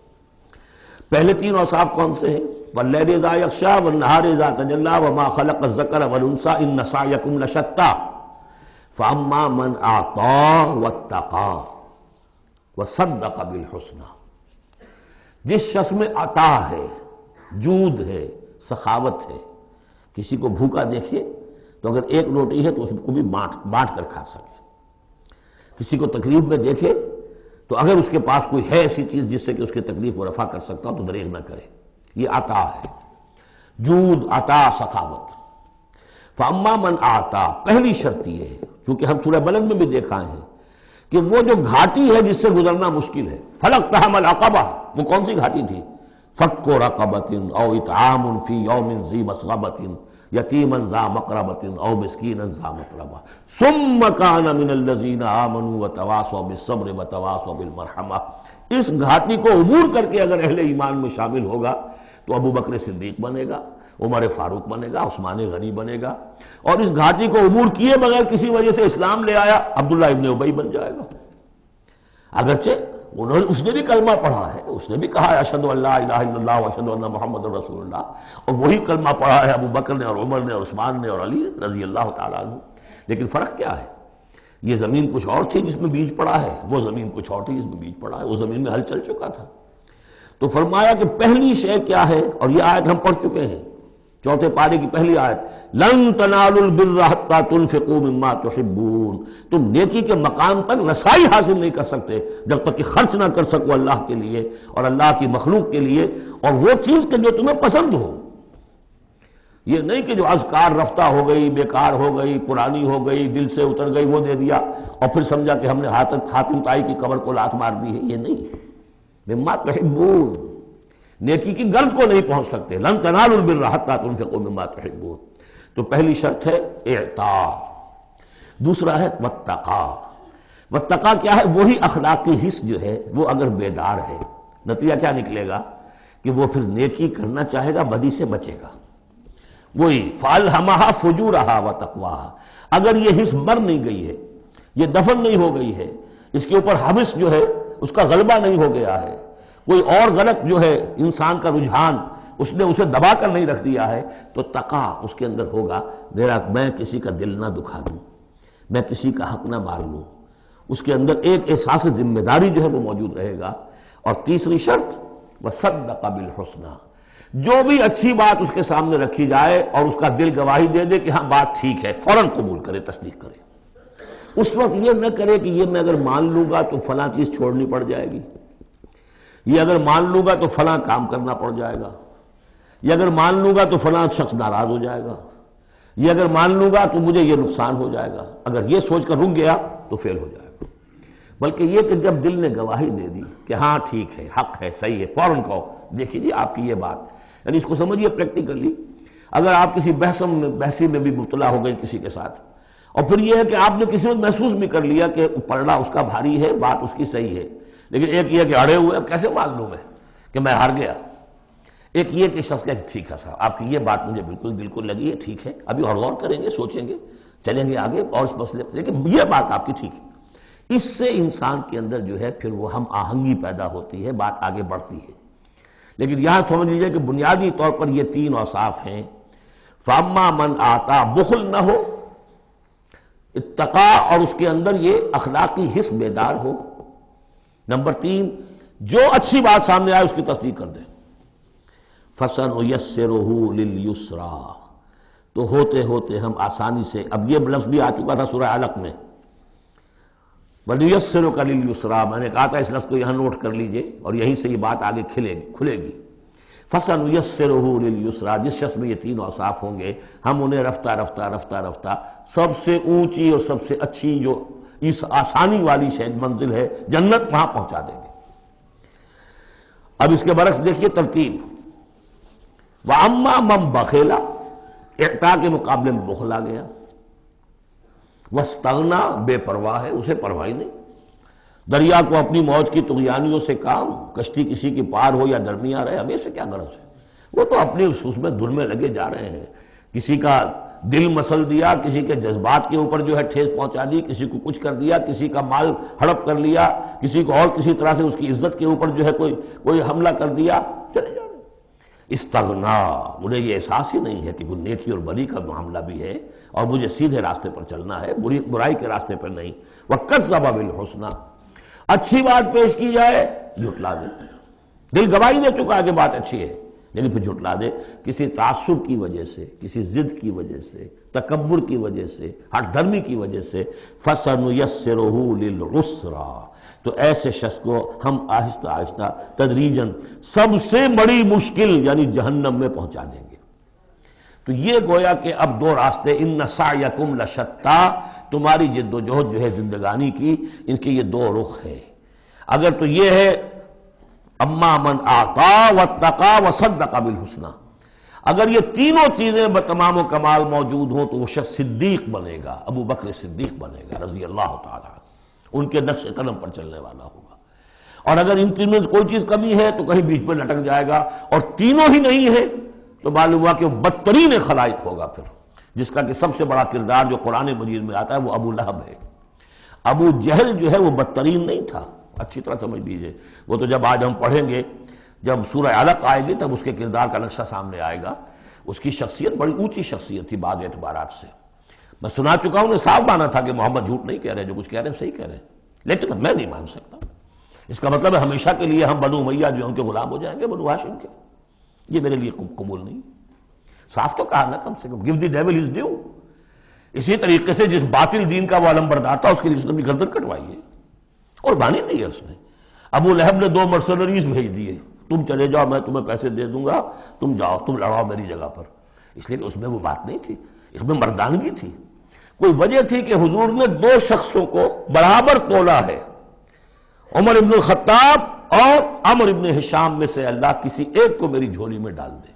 پہلے 3 اوصاف کون سے ہیں؟ وَاللَّيْلِ إِذَا يَغْشَىٰ وَالنَّهَارِ إِذَا تَجَلَّىٰ وَمَا خَلَقَ الذَّكَرَ وَالْأُنثَىٰ إِنَّ سَعْيَكُمْ لَشَتَّىٰ فَأَمَّا مَنْ أَعْطَىٰ وَاتَّقَىٰ وَصَدَّقَ بِالْحُسْنَىٰ. جس شخص میں عطا ہے، جود ہے، سخاوت ہے، کسی کو بھوکا دیکھے تو اگر 1 روٹی ہے تو اس کو بھی بانٹ کر کھا سکے، کسی کو تکلیف میں دیکھے تو اگر اس کے پاس کوئی ہے ایسی چیز جس سے کہ اس کی تکلیف وہ رفع کر سکتا ہو تو دریغ نہ کرے. یہ عطا ہے، جود، عطا، سخاوت. فاما من اعطا، پہلی شرط یہ ہے، چونکہ ہم سورہ بلد میں بھی دیکھا ہے کہ وہ جو گھاٹی ہے جس سے گزرنا مشکل ہے، فلقتحم العقبہ، وہ کون سی گھاٹی تھی؟ فک رقبۃ او اطعام فی یوم ذی مسغبۃ یتیما ذا مقربۃ او مسکینا ذا متربہ ثم کان من الذین آمنوا وتواصوا بالصبر وتواصوا بالمرحمہ. اس گھاٹی کو عبور کر کے اگر اہل ایمان میں شامل ہوگا تو ابو بکر صدیق بنے گا، عمر فاروق بنے گا، عثمان غنی بنے گا، اور اس گھاٹی کو عبور کیے بغیر کسی وجہ سے اسلام لے آیا عبداللہ ابن ابی بن جائے گا. اگرچہ اس نے بھی کلمہ پڑھا ہے، اس نے بھی کہا ہے اشہد ان لا الہ الا اللہ واشہد ان محمد رسول اللہ، اور وہی کلمہ پڑھا ہے ابو بکر نے اور عمر نے اور عثمان نے اور علی رضی اللہ تعالیٰ عنہ. لیکن فرق کیا ہے؟ یہ زمین کچھ اور تھی جس میں بیج پڑا ہے، وہ زمین کچھ اور تھی جس میں بیج پڑا ہے. وہ زمین میں ہل چل چکا تھا. تو فرمایا کہ پہلی شے کیا ہے، اور یہ آیت ہم پڑھ چکے ہیں، 4 پارے کی پہلی آیت، لن تنالوا البر حتى تنفقوا مما تحبون. تم نیکی کے مقام تک رسائی حاصل نہیں کر سکتے جب تک کہ خرچ نہ کر سکو اللہ کے لیے اور اللہ کی مخلوق کے لیے، اور وہ چیز کہ جو تمہیں پسند ہو. یہ نہیں کہ جو اذکار رفتہ ہو گئی، بیکار ہو گئی، پرانی ہو گئی، دل سے اتر گئی، وہ دے دیا اور پھر سمجھا کہ ہم نے حاتم طائی کی قبر کو لات مار دی ہے. یہ نہیں، مما تحبون، نیکی کی گرد کو نہیں پہنچ سکتے. لن تنالوا البر حتى تنفقوا مما تحبون. تو پہلی شرط ہے اعطاء. دوسرا ہے واتقا. واتقا کیا ہے؟ وہی اخلاقی حس جو ہے وہ اگر بیدار ہے، نتیجہ کیا نکلے گا کہ وہ پھر نیکی کرنا چاہے گا، بدی سے بچے گا. وہی فالہمھا فجورھا وتقواھا. اگر یہ حس مر نہیں گئی ہے، یہ دفن نہیں ہو گئی ہے، اس کے اوپر حوث جو ہے اس کا غلبہ نہیں ہو گیا ہے، کوئی اور غلط جو ہے انسان کا رجحان اس نے اسے دبا کر نہیں رکھ دیا ہے، تو تقا اس کے اندر ہوگا. میں کسی کا دل نہ دکھا دوں، میں کسی کا حق نہ مار لوں. اس کے اندر ایک احساس ذمہ داری جو ہے وہ موجود رہے گا. اور تیسری شرط وصدق بالحسنى، جو بھی اچھی بات اس کے سامنے رکھی جائے اور اس کا دل گواہی دے دے کہ ہاں بات ٹھیک ہے، فوراً قبول کرے، تصدیق کرے. اس وقت یہ نہ کرے کہ یہ میں اگر مان لوں گا تو فلاں چیز چھوڑنی پڑ جائے گی، یہ اگر مان لوں گا تو فلاں کام کرنا پڑ جائے گا، یہ اگر مان لوں گا تو فلاں شخص ناراض ہو جائے گا، یہ اگر مان لوں گا تو مجھے یہ نقصان ہو جائے گا. اگر یہ سوچ کر رک گیا تو فیل ہو جائے گا. بلکہ یہ کہ جب دل نے گواہی دے دی کہ ہاں ٹھیک ہے، حق ہے، صحیح ہے، فوراً کہو دیکھیے جی آپ کی یہ بات، یعنی اس کو سمجھیے پریکٹیکلی. اگر آپ کسی بحثی میں بھی مبتلا ہو گئی کسی کے ساتھ، اور پھر یہ ہے کہ آپ نے کسی وقت محسوس بھی کر لیا کہ پلڑا اس کا بھاری ہے، بات اس کی صحیح ہے، لیکن ایک یہ کہ اڑے ہوئے کیسے مان لوں میں کہ میں ہار گیا. ایک یہ کہ شخص کہے ٹھیک ہے صاحب آپ کی یہ بات مجھے بالکل دل کو لگی ہے، ٹھیک ہے، ابھی اور غور کریں گے، سوچیں گے، چلیں گے آگے اور اس مسئلے پر، لیکن یہ بات آپ کی ٹھیک ہے. اس سے انسان کے اندر جو ہے پھر وہ ہم آہنگی پیدا ہوتی ہے، بات آگے بڑھتی ہے. لیکن یہاں سمجھ لیجئے کہ بنیادی طور پر یہ 3 اوصاف ہیں. فاما من آتا، بخل نہ ہو، اتقا اور اس کے اندر یہ اخلاقی حس بیدار ہو. نمبر 3، جو اچھی بات سامنے آئے اس کی تصدیق کر دیں. فَسَنُيَسِّرُهُ لِلْيُسْرَىٰ، تو ہوتے ہوتے ہم آسانی سے، اب یہ لفظ بھی آ چکا تھا سورہ علق میں وَنُيَسِّرُكَ لِلْيُسْرَىٰ، میں نے کہا تھا اس لفظ کو یہاں نوٹ کر لیجئے اور یہیں سے یہ بات آگے کھلے گی۔ فَسَنُيَسِّرُهُ لِلْيُسْرَىٰ، جس شخص میں یہ تین اوصاف ہوں گے ہم انہیں رفتہ رفتہ سب سے اونچی اور سب سے اچھی جو اس آسانی والی منزل ہے جنت، وہاں پہنچا دیں گے۔ اب اس کے برعکس دیکھیے ترتیب، وَأَمَّا مَن بَخِلَ، اعطاء کے مقابلے میں بخل آ گیا، وَاسْتَغْنَىٰ، بے پرواہ ہے، اسے پرواہ ہی نہیں، دریا کو اپنی موج کی طغیانیوں سے کام، کشتی کسی کی پار ہو یا درمیان رہے، ہمیں سے کیا غرض ہے، وہ تو اپنی اس میں دھن میں لگے جا رہے ہیں، کسی کا دل مسل دیا، کسی کے جذبات کے اوپر جو ہے ٹھیس پہنچا دی، کسی کو کچھ کر دیا، کسی کا مال ہڑپ کر لیا، کسی کو اور کسی طرح سے اس کی عزت کے اوپر جو ہے کوئی حملہ کر دیا، چلے جا رہے۔ استغنا، انہیں یہ احساس ہی نہیں ہے کہ کوئی نیکی اور بری کا معاملہ بھی ہے اور مجھے سیدھے راستے پر چلنا ہے، برائی کے راستے پر نہیں۔ وَكَذَّبَ بِالْحُسْنَىٰ، اچھی بات پیش کی جائے جھٹلا دے، دل گواہی دے چکا ہے کہ بات اچھی ہے لیکن پھر جھٹلا دے، کسی تعصب کی وجہ سے، کسی ضد کی وجہ سے، تکبر کی وجہ سے، ہٹ دھرمی کی وجہ سے۔ فَسَنُيَسِّرُهُ لِلْعُسْرَىٰ، تو ایسے شخص کو ہم آہستہ آہستہ تدریجاً سب سے بڑی مشکل یعنی جہنم میں پہنچا دیں گے۔ تو یہ گویا کہ اب دو راستے، اِنَّ سَعْيَكُمْ لَشَتَّىٰ، تمہاری جد و جہد جو ہے زندگانی کی، ان کے یہ دو رخ ہے۔ اگر تو یہ ہے اما من اعطا واتقا وصدق بالحسنى، اگر یہ تینوں چیزیں بتمام و کمال موجود ہوں تو وہ شخص صدیق بنے گا، ابو بکر صدیق بنے گا رضی اللہ تعالیٰ عنہ، ان کے نقش قدم پر چلنے والا ہوگا۔ اور اگر ان تینوں سے کوئی چیز کمی ہے تو کہیں بیچ میں لٹک جائے گا، اور تینوں ہی نہیں ہے تو معلوم ہوا کہ وہ بدترین خلائق ہوگا پھر، جس کا کہ سب سے بڑا کردار جو قرآن مجید میں آتا ہے وہ ابو لہب ہے۔ ابو جہل جو ہے وہ بدترین نہیں تھا، اچھی طرح سمجھ لیجئے، وہ تو جب آج ہم پڑھیں گے، جب سورہ علق آئے گی تب اس کے کردار کا نقشہ سامنے آئے گا۔ اس کی شخصیت بڑی اونچی شخصیت تھی بعض اعتبارات سے، میں سنا چکا ہوں، نے صاف مانا تھا کہ محمد جھوٹ نہیں کہہ رہے، جو کچھ کہہ رہے ہیں صحیح کہہ رہے ہیں، لیکن میں نہیں مان سکتا۔ اس کا مطلب ہے ہمیشہ کے لیے ہم بنو امیہ جو ان کے غلام ہو جائیں گے، بنو ہاشم کے، یہ میرے لیے قبول نہیں۔ صاف تو کہا نا، کم سے کم give the devil his due۔ اسی طریقے سے جس باطل دین کا وہ علمبردار تھا اس کے لیے اس نے بھی گردن کٹوائی ہے، قربانی دی ہے اس نے۔ ابو لہب نے 2 مرسنریز بھیج دیے، تم چلے جاؤ، میں تمہیں پیسے دے دوں گا، تم جاؤ، تم لڑاؤ میری جگہ پر، اس لیے کہ اس میں وہ بات نہیں تھی، اس میں مردانگی تھی۔ کوئی وجہ تھی کہ حضور نے 2 شخصوں کو برابر تولا ہے، عمر ابن الخطاب اور عمر ابن ہشام میں سے اللہ کسی ایک کو میری جھولی میں ڈال دے،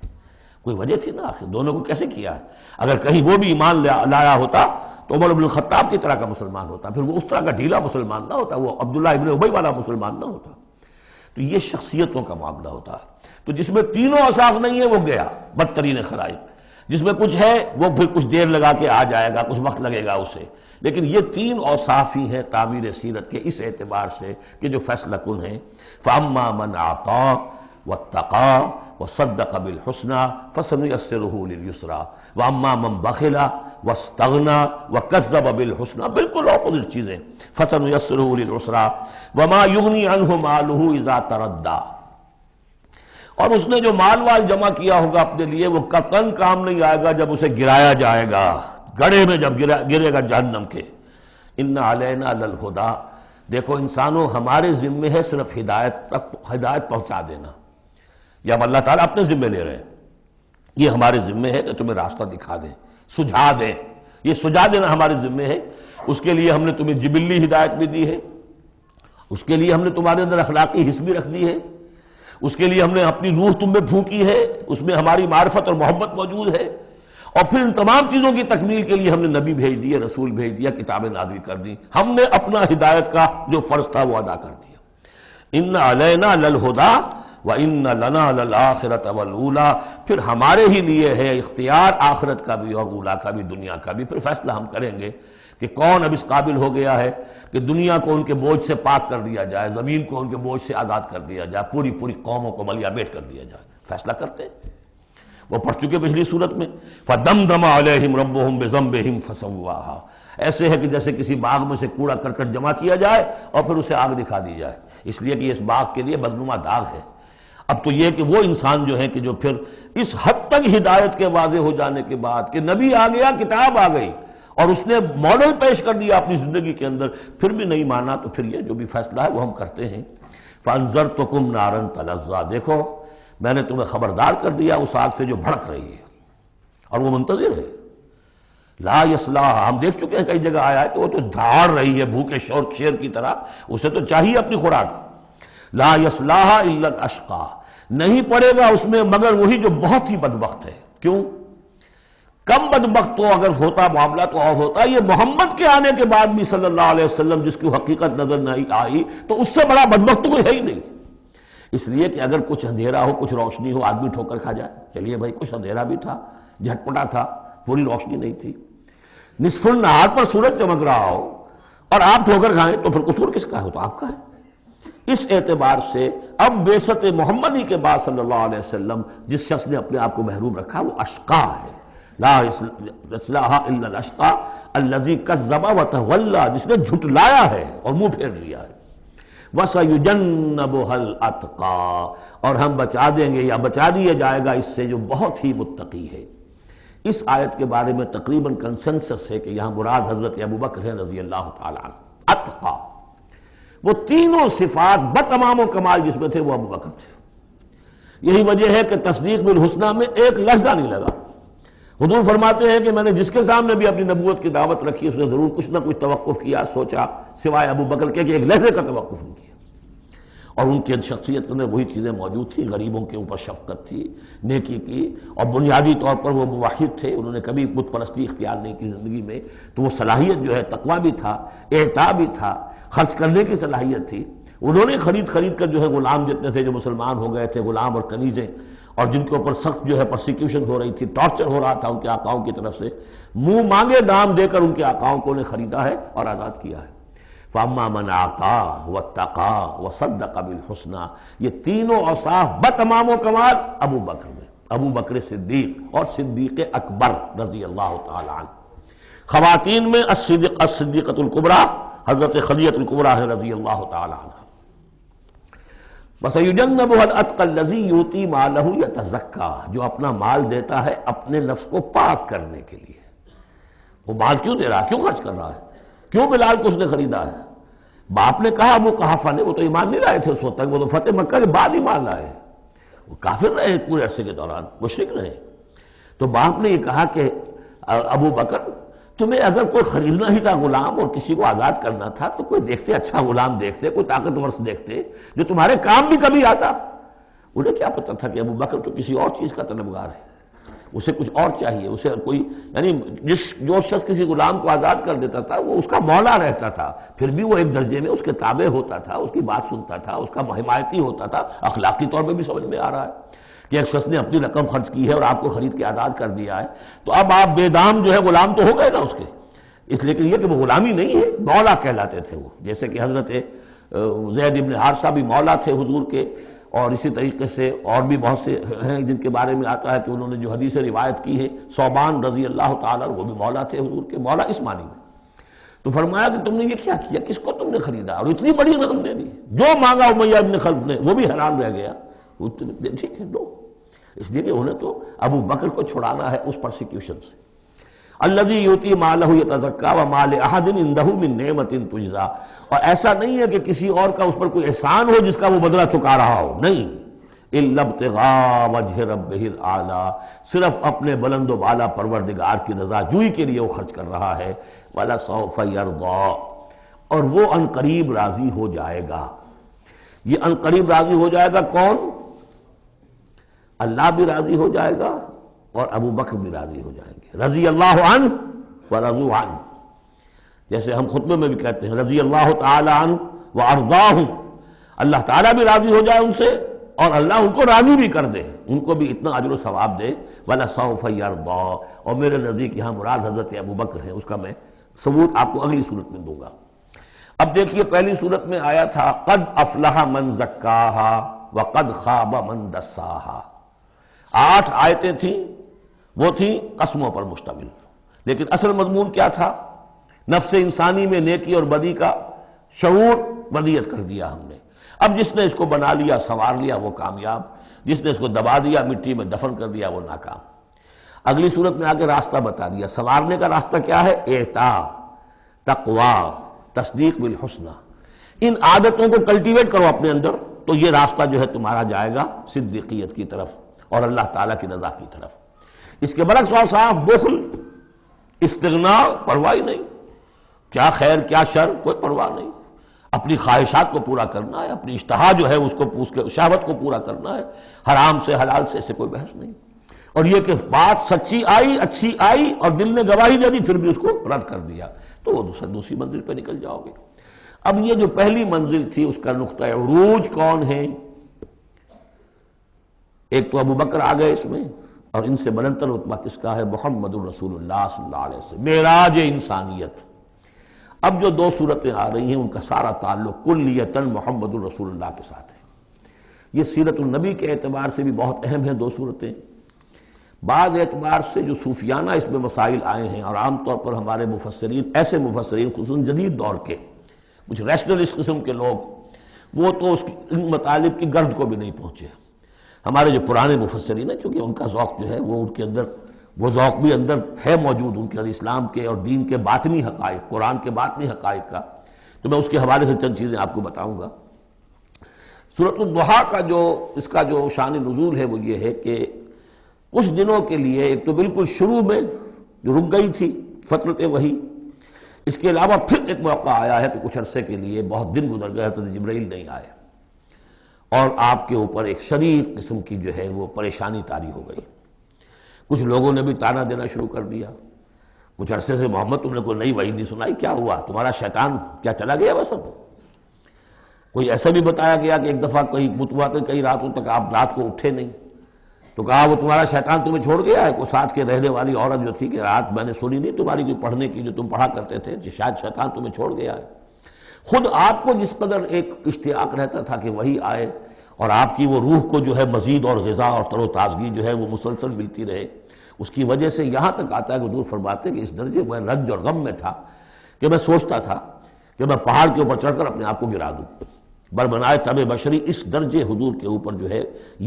کوئی وجہ تھی نا، آخر دونوں کو کیسے کیا ہے؟ اگر کہیں وہ بھی ایمان لایا ہوتا تو عمر ابن الخطاب کی طرح کا مسلمان ہوتا، پھر وہ اس طرح کا ڈھیلا مسلمان نہ ہوتا، وہ عبداللہ ابن ابی والا مسلمان نہ ہوتا۔ تو یہ شخصیتوں کا معاملہ ہوتا ہے، تو جس میں تینوں اوصاف نہیں ہے وہ گیا بدترین خلائق، جس میں کچھ ہے وہ پھر کچھ دیر لگا کے آ جائے گا، کچھ وقت لگے گا اسے، لیکن یہ 3 اوصاف ہی ہیں تعمیر سیرت کے اس اعتبار سے کہ جو فیصلہ کن ہیں۔ فَأَمَّا مَنْ أَعْطَىٰ وَاتَّقَىٰ وَصَدَّقَ بِالْحُسْنَىٰ فَسَنُيَسِّرُهُ لِلْيُسْرَىٰ وَأَمَّا مَنْ بَخِلَ وَاسْتَغْنَىٰ وَكَذَّبَ بِالْحُسْنَىٰ، بالکل اپوزٹ چیزیں، فَسَنُيَسِّرُهُ لِلْعُسْرَىٰ وَمَا يُغْنِي عَنْهُ مَالُهُ إِذَا تَرَدَّىٰ، اور اس نے جو مال جمع کیا ہوگا اپنے لیے وہ قطعاً کام نہیں آئے گا جب اسے گرایا جائے گا، گڑھے میں جب گرے گا جہنم کے۔ إِنَّ عَلَيْنَا لَلْهُدَىٰ، دیکھو انسانوں ہمارے ذمے ہے صرف ہدایت پہنچا دینا، یا اب اللہ تعالیٰ اپنے ذمے لے رہے ہیں، یہ ہمارے ذمے ہے کہ تمہیں راستہ دکھا دیں، سجھا دیں، یہ سجھا دینا ہمارے ذمے ہے۔ اس کے لیے ہم نے تمہیں جبلی ہدایت بھی دی ہے، اس کے لیے ہم نے تمہارے اندر اخلاقی حس بھی رکھ دی ہے، اس کے لیے ہم نے اپنی روح تم میں پھونکی ہے، اس میں ہماری معرفت اور محبت موجود ہے، اور پھر ان تمام چیزوں کی تکمیل کے لیے ہم نے نبی بھیج دیے، رسول بھیج دیا، کتابیں نازل کر دی، ہم نے اپنا ہدایت کا جو فرض تھا وہ ادا کر دیا۔ ان علینا للہدیٰ وَإِنَّ لَنَا لَلْآخِرَةَ وَالْأُولَىٰ، پھر ہمارے ہی لیے ہے اختیار آخرت کا بھی اور اولا کا بھی، دنیا کا بھی، پھر فیصلہ ہم کریں گے کہ کون اب اس قابل ہو گیا ہے کہ دنیا کو ان کے بوجھ سے پاک کر دیا جائے، زمین کو ان کے بوجھ سے آزاد کر دیا جائے، پوری قوموں کو ملیا بیٹ کر دیا جائے، فیصلہ کرتے ہیں۔ وہ پڑھ چکے پچھلی صورت میں، فَدَمْدَمَ عَلَيْهِمْ رَبُّهُمْ بِذَنبِهِمْ فَسَوَّاهَا، ایسے ہے کہ جیسے کسی باغ میں سے کوڑا کرکٹ جمع کیا جائے اور پھر اسے آگ دکھا دی جائے، اس لیے کہ اس باغ کے لیے بدنما داغ ہے۔ اب تو یہ کہ وہ انسان جو ہے کہ جو پھر اس حد تک ہدایت کے واضح ہو جانے کے بعد کہ نبی آ گیا، کتاب آ گئی، اور اس نے ماڈل پیش کر دیا اپنی زندگی کے اندر، پھر بھی نہیں مانا، تو پھر یہ جو بھی فیصلہ ہے وہ ہم کرتے ہیں۔ فَأَنذَرْتُكُمْ نَارًا تَلَظَّىٰ، دیکھو میں نے تمہیں خبردار کر دیا اس آگ سے جو بھڑک رہی ہے اور وہ منتظر ہے۔ لا یصلاھا، ہم دیکھ چکے ہیں کئی جگہ آیا ہے کہ وہ تو دھاڑ رہی ہے بھوکے شیر کی طرح، اسے تو چاہیے اپنی خوراک۔ لا یصلاھا الا الاشقی، نہیں پڑے گا اس میں مگر وہی جو بہت ہی بدبخت ہے۔ کیوں؟ کم بدبخت تو اگر ہوتا معاملہ تو اور ہوتا، یہ محمد کے آنے کے بعد بھی صلی اللہ علیہ وسلم جس کی حقیقت نظر نہیں آئی، تو اس سے بڑا بدبخت تو کوئی ہے ہی نہیں۔ اس لیے کہ اگر کچھ اندھیرا ہو کچھ روشنی ہو آدمی ٹھوکر کھا جائے، چلیے بھائی کچھ اندھیرا بھی تھا، جھٹپٹا تھا، پوری روشنی نہیں تھی، نصف النہار پر سورج چمک رہا ہو اور آپ ٹھوکر کھائیں تو پھر قصور کس کا ہے؟ تو آپ کا ہے۔ اس اعتبار سے اب بعثت محمدی کے بعد صلی اللہ علیہ وسلم جس شخص نے اپنے آپ کو محروم رکھا وہ اشقا ہے۔ لا یصلاھا الا الاشقی الذی کذب وتولی، جس نے جھٹلایا ہے اور منہ پھیر لیا ہے۔ وَسَيُجَنَّبُهَا الْأَتْقَى، اور ہم بچا دیں گے یا بچا دیا جائے گا اس سے جو بہت ہی متقی ہے۔ اس آیت کے بارے میں تقریباً کنسنسس ہے کہ یہاں مراد حضرت ابوبکر ہیں رضی اللہ تعالیٰ عنہ۔ اتقا، وہ تینوں صفات بتمام و کمال جس میں تھے وہ ابوبکر تھے۔ یہی وجہ ہے کہ تصدیق بالحسنہ میں ایک لحظہ نہیں لگا۔ حضور فرماتے ہیں کہ میں نے جس کے سامنے بھی اپنی نبوت کی دعوت رکھی اس نے ضرور کچھ نہ کچھ توقف کیا، سوچا، سوائے ابوبکر کے کہ ایک لحظے کا توقف نہیں کیا۔ اور ان کی شخصیت کے اندر وہی چیزیں موجود تھیں، غریبوں کے اوپر شفقت تھی، نیکی کی، اور بنیادی طور پر وہ موحد تھے، انہوں نے کبھی بت پرستی اختیار نہیں کی زندگی میں، تو وہ صلاحیت جو ہے تقویٰ بھی تھا، اعطاء بھی تھا، خرچ کرنے کی صلاحیت تھی۔ انہوں نے خرید کر جو ہے غلام جتنے تھے جو مسلمان ہو گئے تھے، غلام اور کنیزیں، اور جن کے اوپر سخت جو ہے پرسیکیوشن ہو رہی تھی، ٹارچر ہو رہا تھا ان کے آقاؤں کی طرف سے، منہ مانگے دام دے کر ان کے آقاؤں کو نے خریدا ہے اور آزاد کیا ہے۔ فَأَمَّا مَنْ أَعْطَىٰ وَاتَّقَىٰ وَصَدَّقَ بِالْحُسْنَىٰ، یہ تینوں اوصاف بتمام و کمال ابو بکر میں، ابو بکر صدیق اور صدیق اکبر رضی اللہ تعالی عنہ۔ خواتین میں الصدیقۃ الکبریٰ حضرت خدیجہ الکبریٰ ہے رضی اللہ تعالی عنہ۔ وَسَيُجَنَّبُهَا الْأَتْقَى الَّذِي يُؤْتِي مَالَهُ يَتَزَكَّىٰ، جو اپنا مال دیتا ہے اپنے نفس کو پاک کرنے کے لیے۔ وہ مال کیوں دے رہا ہے؟ کیوں خرچ کر رہا ہے؟ کیوں بلال کو اس نے خریدا ہے؟ باپ نے کہا ابو قحافہ نے، وہ تو ایمان نہیں لائے تھے اس وقت تک، وہ تو فتح مکہ کے بعد ایمان لائے، وہ کافر رہے پورے عرصے کے دوران، مشرک رہے۔ تو باپ نے یہ کہا کہ ابو بکر تمہیں اگر کوئی خریدنا ہی تھا غلام اور کسی کو آزاد کرنا تھا تو کوئی دیکھتے، اچھا غلام دیکھتے، کوئی طاقتور سے دیکھتے جو تمہارے کام بھی کبھی آتا۔ انہیں کیا پتا تھا کہ ابو بکر تو کسی اور چیز کا طلبگار ہے، اسے کچھ اور چاہیے، اسے کوئی یعنی جو شخص کسی غلام کو آزاد کر دیتا تھا وہ اس کا مولا رہتا تھا، پھر بھی وہ ایک درجے میں اس کے تابع ہوتا تھا، اس کی بات سنتا تھا، اس کا حمایتی ہوتا تھا۔ اخلاقی طور پہ بھی سمجھ میں آ رہا ہے کہ ایک شخص نے اپنی رقم خرچ کی ہے اور آپ کو خرید کے آزاد کر دیا ہے، تو اب آپ بے دام جو ہے غلام تو ہو گئے نا اس کے، اس لیے کہ یہ کہ وہ غلامی نہیں ہے، مولا کہلاتے تھے وہ، جیسے کہ حضرت زید ابن حارثہ بھی مولا تھے حضور کے، اور اسی طریقے سے اور بھی بہت سے ہیں جن کے بارے میں آتا ہے کہ انہوں نے جو حدیث روایت کی ہے، ثوبان رضی اللہ تعالیٰ وہ بھی مولا تھے حضور کے، مولا اس معنی میں۔ تو فرمایا کہ تم نے یہ کیا کیا، کس کو تم نے خریدا اور اتنی بڑی رقم دے دی؟ جو مانگا امیہ ابن خلف نے وہ بھی حیران رہ گیا، ٹھیک ہے دو، اس لیے کہ انہیں تو ابو بکر کو چھڑانا ہے اس پرسیکیوشن سے۔ الذی یؤتی مالہ یتزکیٰ وما لأحد عندہ من نعمت تجزیٰ، اور ایسا نہیں ہے کہ کسی اور کا اس پر کوئی احسان ہو جس کا وہ بدلہ چکا رہا ہو، نہیں، الا ابتغاء وجہ ربہ الاعلیٰ، صرف اپنے بلند و بالا پروردگار کی رضا جوئی کے لیے وہ خرچ کر رہا ہے۔ وَلَسَوْفَ يَرْضَىٰ، اور وہ ان قریب راضی ہو جائے گا۔ یہ ان قریب راضی ہو جائے گا کون؟ اللہ بھی راضی ہو جائے گا اور ابو بکر بھی راضی ہو جائیں گے، رضی اللہ عنہ ورضوا عنہ، جیسے ہم خطبے میں بھی کہتے ہیں رضی اللہ تعالی عنہ وارضاہ، اللہ تعالیٰ بھی راضی ہو جائے ان سے اور اللہ ان کو راضی بھی کر دے، ان کو بھی اتنا اجر و ثواب دے۔ وَلَسَوْفَ يَرْضَىٰ، اور میرے نزدیک یہاں مراد حضرت ابو بکر ہے، اس کا میں ثبوت آپ کو اگلی صورت میں دوں گا۔ اب دیکھیے پہلی صورت میں آیا تھا قد افلح من زکاہا وقد خاب من دساہا، 8 آیتیں تھیں، وہ تھیں قسموں پر مشتمل، لیکن اصل مضمون کیا تھا؟ نفس انسانی میں نیکی اور بدی کا شعور ودیت کر دیا ہم نے۔ اب جس نے اس کو بنا لیا، سنوار لیا، وہ کامیاب، جس نے اس کو دبا دیا، مٹی میں دفن کر دیا، وہ ناکام۔ اگلی صورت میں آگے راستہ بتا دیا. سنوارنے کا راستہ کیا ہے؟ اعطا، تقوی، تصدیق بالحسنہ. ان عادتوں کو کلٹیویٹ کرو اپنے اندر تو یہ راستہ جو ہے تمہارا جائے گا صدیقیت کی طرف اور اللہ تعالیٰ کی رضا کی طرف. اس کے برعکس اور صاف بخل، استغناء، پرواہ ہی نہیں، کیا خیر کیا شر کوئی پرواہ نہیں. اپنی خواہشات کو پورا کرنا ہے، اپنی اشتہا جو ہے اس کو شہوت کو پورا کرنا ہے، حرام سے حلال سے اسے کوئی بحث نہیں. اور یہ کہ بات سچی آئی، اچھی آئی اور دل نے گواہی دے دی پھر بھی اس کو رد کر دیا تو وہ دوسری منزل پہ نکل جاؤ گے. اب یہ جو پہلی منزل تھی اس کا نقطہ عروج کون ہے؟ ایک تو ابو بکر آ گئے اس میں، اور ان سے بلندتر رتبہ کس کا ہے؟ محمد الرسول اللہ صلی اللہ علیہ وسلم، معراج انسانیت. اب جو دو صورتیں آ رہی ہیں ان کا سارا تعلق کلیتاً محمد الرسول اللہ کے ساتھ ہے. یہ سیرت النبی کے اعتبار سے بھی بہت اہم ہیں دو صورتیں. بعض اعتبار سے جو صوفیانہ اس میں مسائل آئے ہیں، اور عام طور پر ہمارے مفسرین، ایسے مفسرین خصوصاً جدید دور کے کچھ ریشنلسٹ قسم کے لوگ، وہ تو ان مطالب کی گرد کو بھی نہیں پہنچے. ہمارے جو پرانے مفسرین ہیں چونکہ ان کا ذوق جو ہے وہ ان کے اندر، وہ ذوق بھی اندر ہے موجود ان کے اندر، اسلام کے اور دین کے باطنی حقائق، قرآن کے باطنی حقائق کا. تو میں اس کے حوالے سے چند چیزیں آپ کو بتاؤں گا. سورۃ الضحیٰ کا جو اس کا جو شان نزول ہے وہ یہ ہے کہ کچھ دنوں کے لیے، ایک تو بالکل شروع میں جو رک گئی تھی فترت وحی، اس کے علاوہ پھر ایک موقع آیا ہے کہ کچھ عرصے کے لیے بہت دن گزر گئے حضرت جبرائیل نہیں آئے اور آپ کے اوپر ایک شدید قسم کی جو ہے وہ پریشانی طاری ہو گئی. کچھ لوگوں نے بھی طعنہ دینا شروع کر دیا. کچھ عرصے سے محمد تم نے کوئی نئی وحی نہیں سنائی، کیا ہوا تمہارا شیطان کیا چلا گیا بس اب؟ کوئی ایسا بھی بتایا گیا کہ ایک دفعہ کہیں متواتر کئی راتوں تک آپ رات کو اٹھے نہیں تو کہا وہ تمہارا شیطان تمہیں چھوڑ گیا ہے. کوئی ساتھ کے رہنے والی عورت جو تھی کہ رات میں نے سنی نہیں تمہاری کوئی پڑھنے کی جو تم پڑھا کرتے تھے، شاید شیطان تمہیں چھوڑ گیا ہے. خود آپ کو جس قدر ایک اشتیاق رہتا تھا کہ وہی آئے اور آپ کی وہ روح کو جو ہے مزید اور غذا اور تر و تازگی جو ہے وہ مسلسل ملتی رہے، اس کی وجہ سے یہاں تک آتا ہے کہ حضور فرماتے ہیں کہ اس درجے میں رنج اور غم میں تھا کہ میں سوچتا تھا کہ میں پہاڑ کے اوپر چڑھ کر اپنے آپ کو گرا دوں. بربنائے طب بشری، اس درجے حضور کے اوپر جو ہے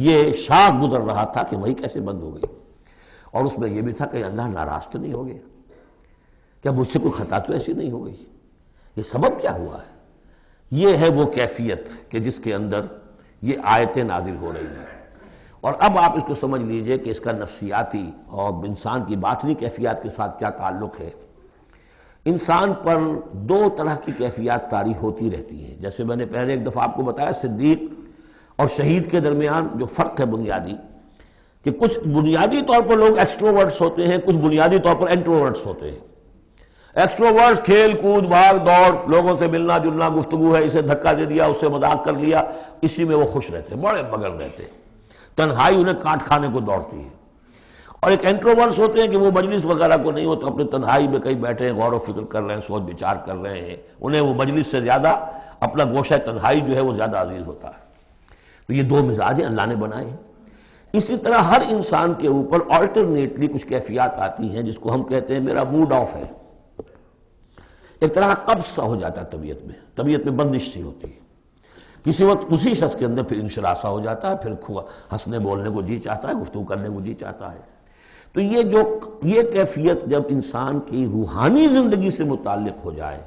یہ شاخ گزر رہا تھا کہ وہی کیسے بند ہو گئی. اور اس میں یہ بھی تھا کہ اللہ ناراض تو نہیں ہو گیا، کیا مجھ سے کوئی خطا تو ایسی نہیں ہو گئی، یہ سبب کیا ہوا ہے؟ یہ ہے وہ کیفیت کہ جس کے اندر یہ آیتیں نازل ہو رہی ہیں. اور اب آپ اس کو سمجھ لیجئے کہ اس کا نفسیاتی اور انسان کی باطنی کیفیات کے ساتھ کیا تعلق ہے. انسان پر دو طرح کی کیفیات طاری ہوتی رہتی ہیں. جیسے میں نے پہلے ایک دفعہ آپ کو بتایا صدیق اور شہید کے درمیان جو فرق ہے بنیادی، کہ کچھ بنیادی طور پر لوگ ایکسٹروورٹس ہوتے ہیں، کچھ بنیادی طور پر انٹروورٹس ہوتے ہیں. ایکسٹروورٹس کھیل کود بھاگ دوڑ، لوگوں سے ملنا جلنا، گفتگو ہے، اسے دھکا دے دیا، اس سے مذاق کر لیا، اسی میں وہ خوش رہتے، بڑے مگن رہتے. تنہائی انہیں کاٹ کھانے کو دوڑتی ہے. اور ایک انٹروورٹس ہوتے ہیں کہ وہ مجلس وغیرہ کو نہیں ہوتا، اپنے تنہائی میں کہیں بیٹھے ہیں، غور و فکر کر رہے ہیں، سوچ بچار کر رہے ہیں. انہیں وہ مجلس سے زیادہ اپنا گوشہ تنہائی جو ہے وہ زیادہ عزیز ہوتا ہے. تو یہ دو مزاج اللہ نے بنائے ہیں. اسی طرح ہر انسان کے اوپر آلٹرنیٹلی کچھ کیفیات آتی ہیں جس کو ہم کہتے ہیں میرا موڈ آف ہے. ایک طرح کا قبض سا ہو جاتا ہے طبیعت میں بندش سی ہوتی ہے. کسی وقت اسی شخص کے اندر پھر انشراح سا ہو جاتا ہے، پھر ہنسنے بولنے کو جی چاہتا ہے، گفتگو کرنے کو جی چاہتا ہے. تو یہ کیفیت جب انسان کی روحانی زندگی سے متعلق ہو جائے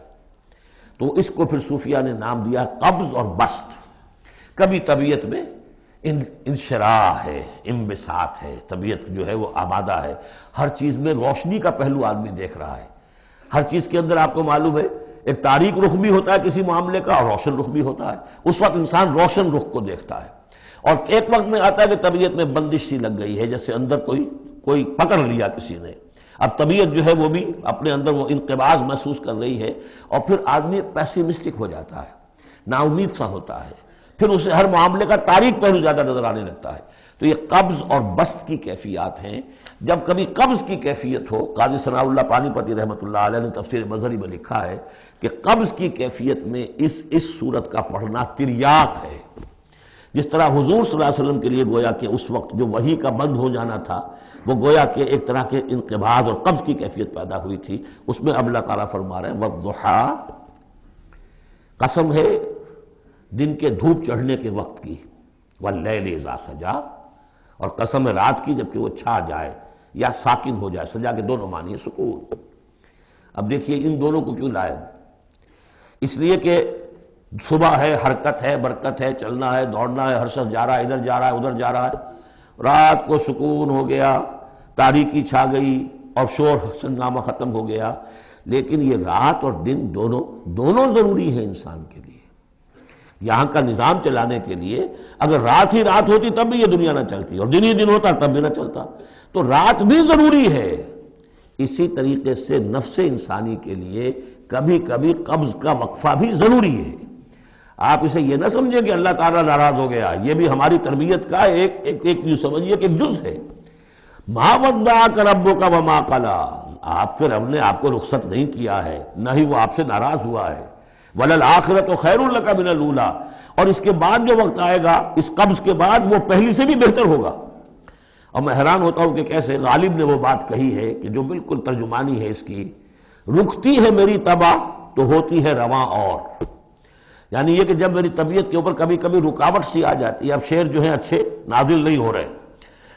تو اس کو پھر صوفیہ نے نام دیا قبض اور بسط. کبھی طبیعت میں انشراح ہے، انبساط ہے، طبیعت جو ہے وہ آمادہ ہے، ہر چیز میں روشنی کا پہلو آدمی دیکھ رہا ہے. ہر چیز کے اندر آپ کو معلوم ہے ایک تاریک رخ بھی ہوتا ہے کسی معاملے کا اور روشن رخ بھی ہوتا ہے. اس وقت انسان روشن رخ کو دیکھتا ہے. اور ایک وقت میں آتا ہے کہ طبیعت میں بندش سی لگ گئی ہے، جیسے اندر کوئی پکڑ لیا کسی نے. اب طبیعت جو ہے وہ بھی اپنے اندر وہ انقباض محسوس کر رہی ہے اور پھر آدمی پیسیمسٹک ہو جاتا ہے، نا امید سا ہوتا ہے، پھر اسے ہر معاملے کا تاریک پہلو زیادہ نظر آنے لگتا ہے. تو یہ قبض اور بسط کی کیفیات ہیں. جب کبھی قبض کی کیفیت ہو، قاضی ثناء اللہ پانی پتی رحمۃ اللہ علیہ نے تفسیر مظہری میں لکھا ہے کہ قبض کی کیفیت میں اس صورت کا پڑھنا تریاق ہے. جس طرح حضور صلی اللہ علیہ وسلم کے لیے گویا کہ اس وقت جو وحی کا بند ہو جانا تھا وہ گویا کہ ایک طرح کے انقباض اور قبض کی کیفیت پیدا ہوئی تھی. اس میں اب اللہ تعالیٰ فرما رہے ہیں والضحیٰ، قسم ہے دن کے دھوپ چڑھنے کے وقت کی، واللیل اذا سجا، اور قسم ہے رات کی جبکہ وہ چھا جائے. یا ساکن ہو جائے. سجا کے دونوں معنی ہے سکون. اب دیکھیے ان دونوں کو کیوں لائے؟ اس لیے کہ صبح ہے، حرکت ہے، برکت ہے، چلنا ہے، دوڑنا ہے، ہر شخص جا رہا ہے، ادھر جا رہا ہے، ادھر جا رہا ہے. رات کو سکون ہو گیا، تاریکی چھا گئی اور شور ہنگامہ ختم ہو گیا. لیکن یہ رات اور دن دونوں ضروری ہیں انسان کے لیے. یہاں کا نظام چلانے کے لیے اگر رات ہی رات ہوتی تب بھی یہ دنیا نہ چلتی، اور دن ہی دن ہوتا تب بھی نہ چلتا. تو رات بھی ضروری ہے. اسی طریقے سے نفس انسانی کے لیے کبھی کبھی قبض کا وقفہ بھی ضروری ہے. آپ اسے یہ نہ سمجھیں کہ اللہ تعالیٰ ناراض ہو گیا، یہ بھی ہماری تربیت کا ایک یوں سمجھیے کہ ایک جز ہے. ما ودعک ربک وما قلی، آپ کے رب نے آپ کو رخصت نہیں کیا ہے، نہ ہی وہ آپ سے ناراض ہوا ہے. وَلَلْآخِرَةُ خَيْرٌ لَكَ مِنَ الْأُولَىٰ، اور اس کے بعد جو وقت آئے گا اس قبض کے بعد وہ پہلی سے بھی بہتر ہوگا. اور میں حیران ہوتا ہوں کہ کیسے غالب نے وہ بات کہی ہے کہ جو بالکل ترجمانی ہے اس کی، رکتی ہے میری تباہ تو ہوتی ہے رواں اور. یعنی یہ کہ جب میری طبیعت کے اوپر کبھی کبھی رکاوٹ سی آ جاتی ہے، اب شعر جو ہیں اچھے نازل نہیں ہو رہے،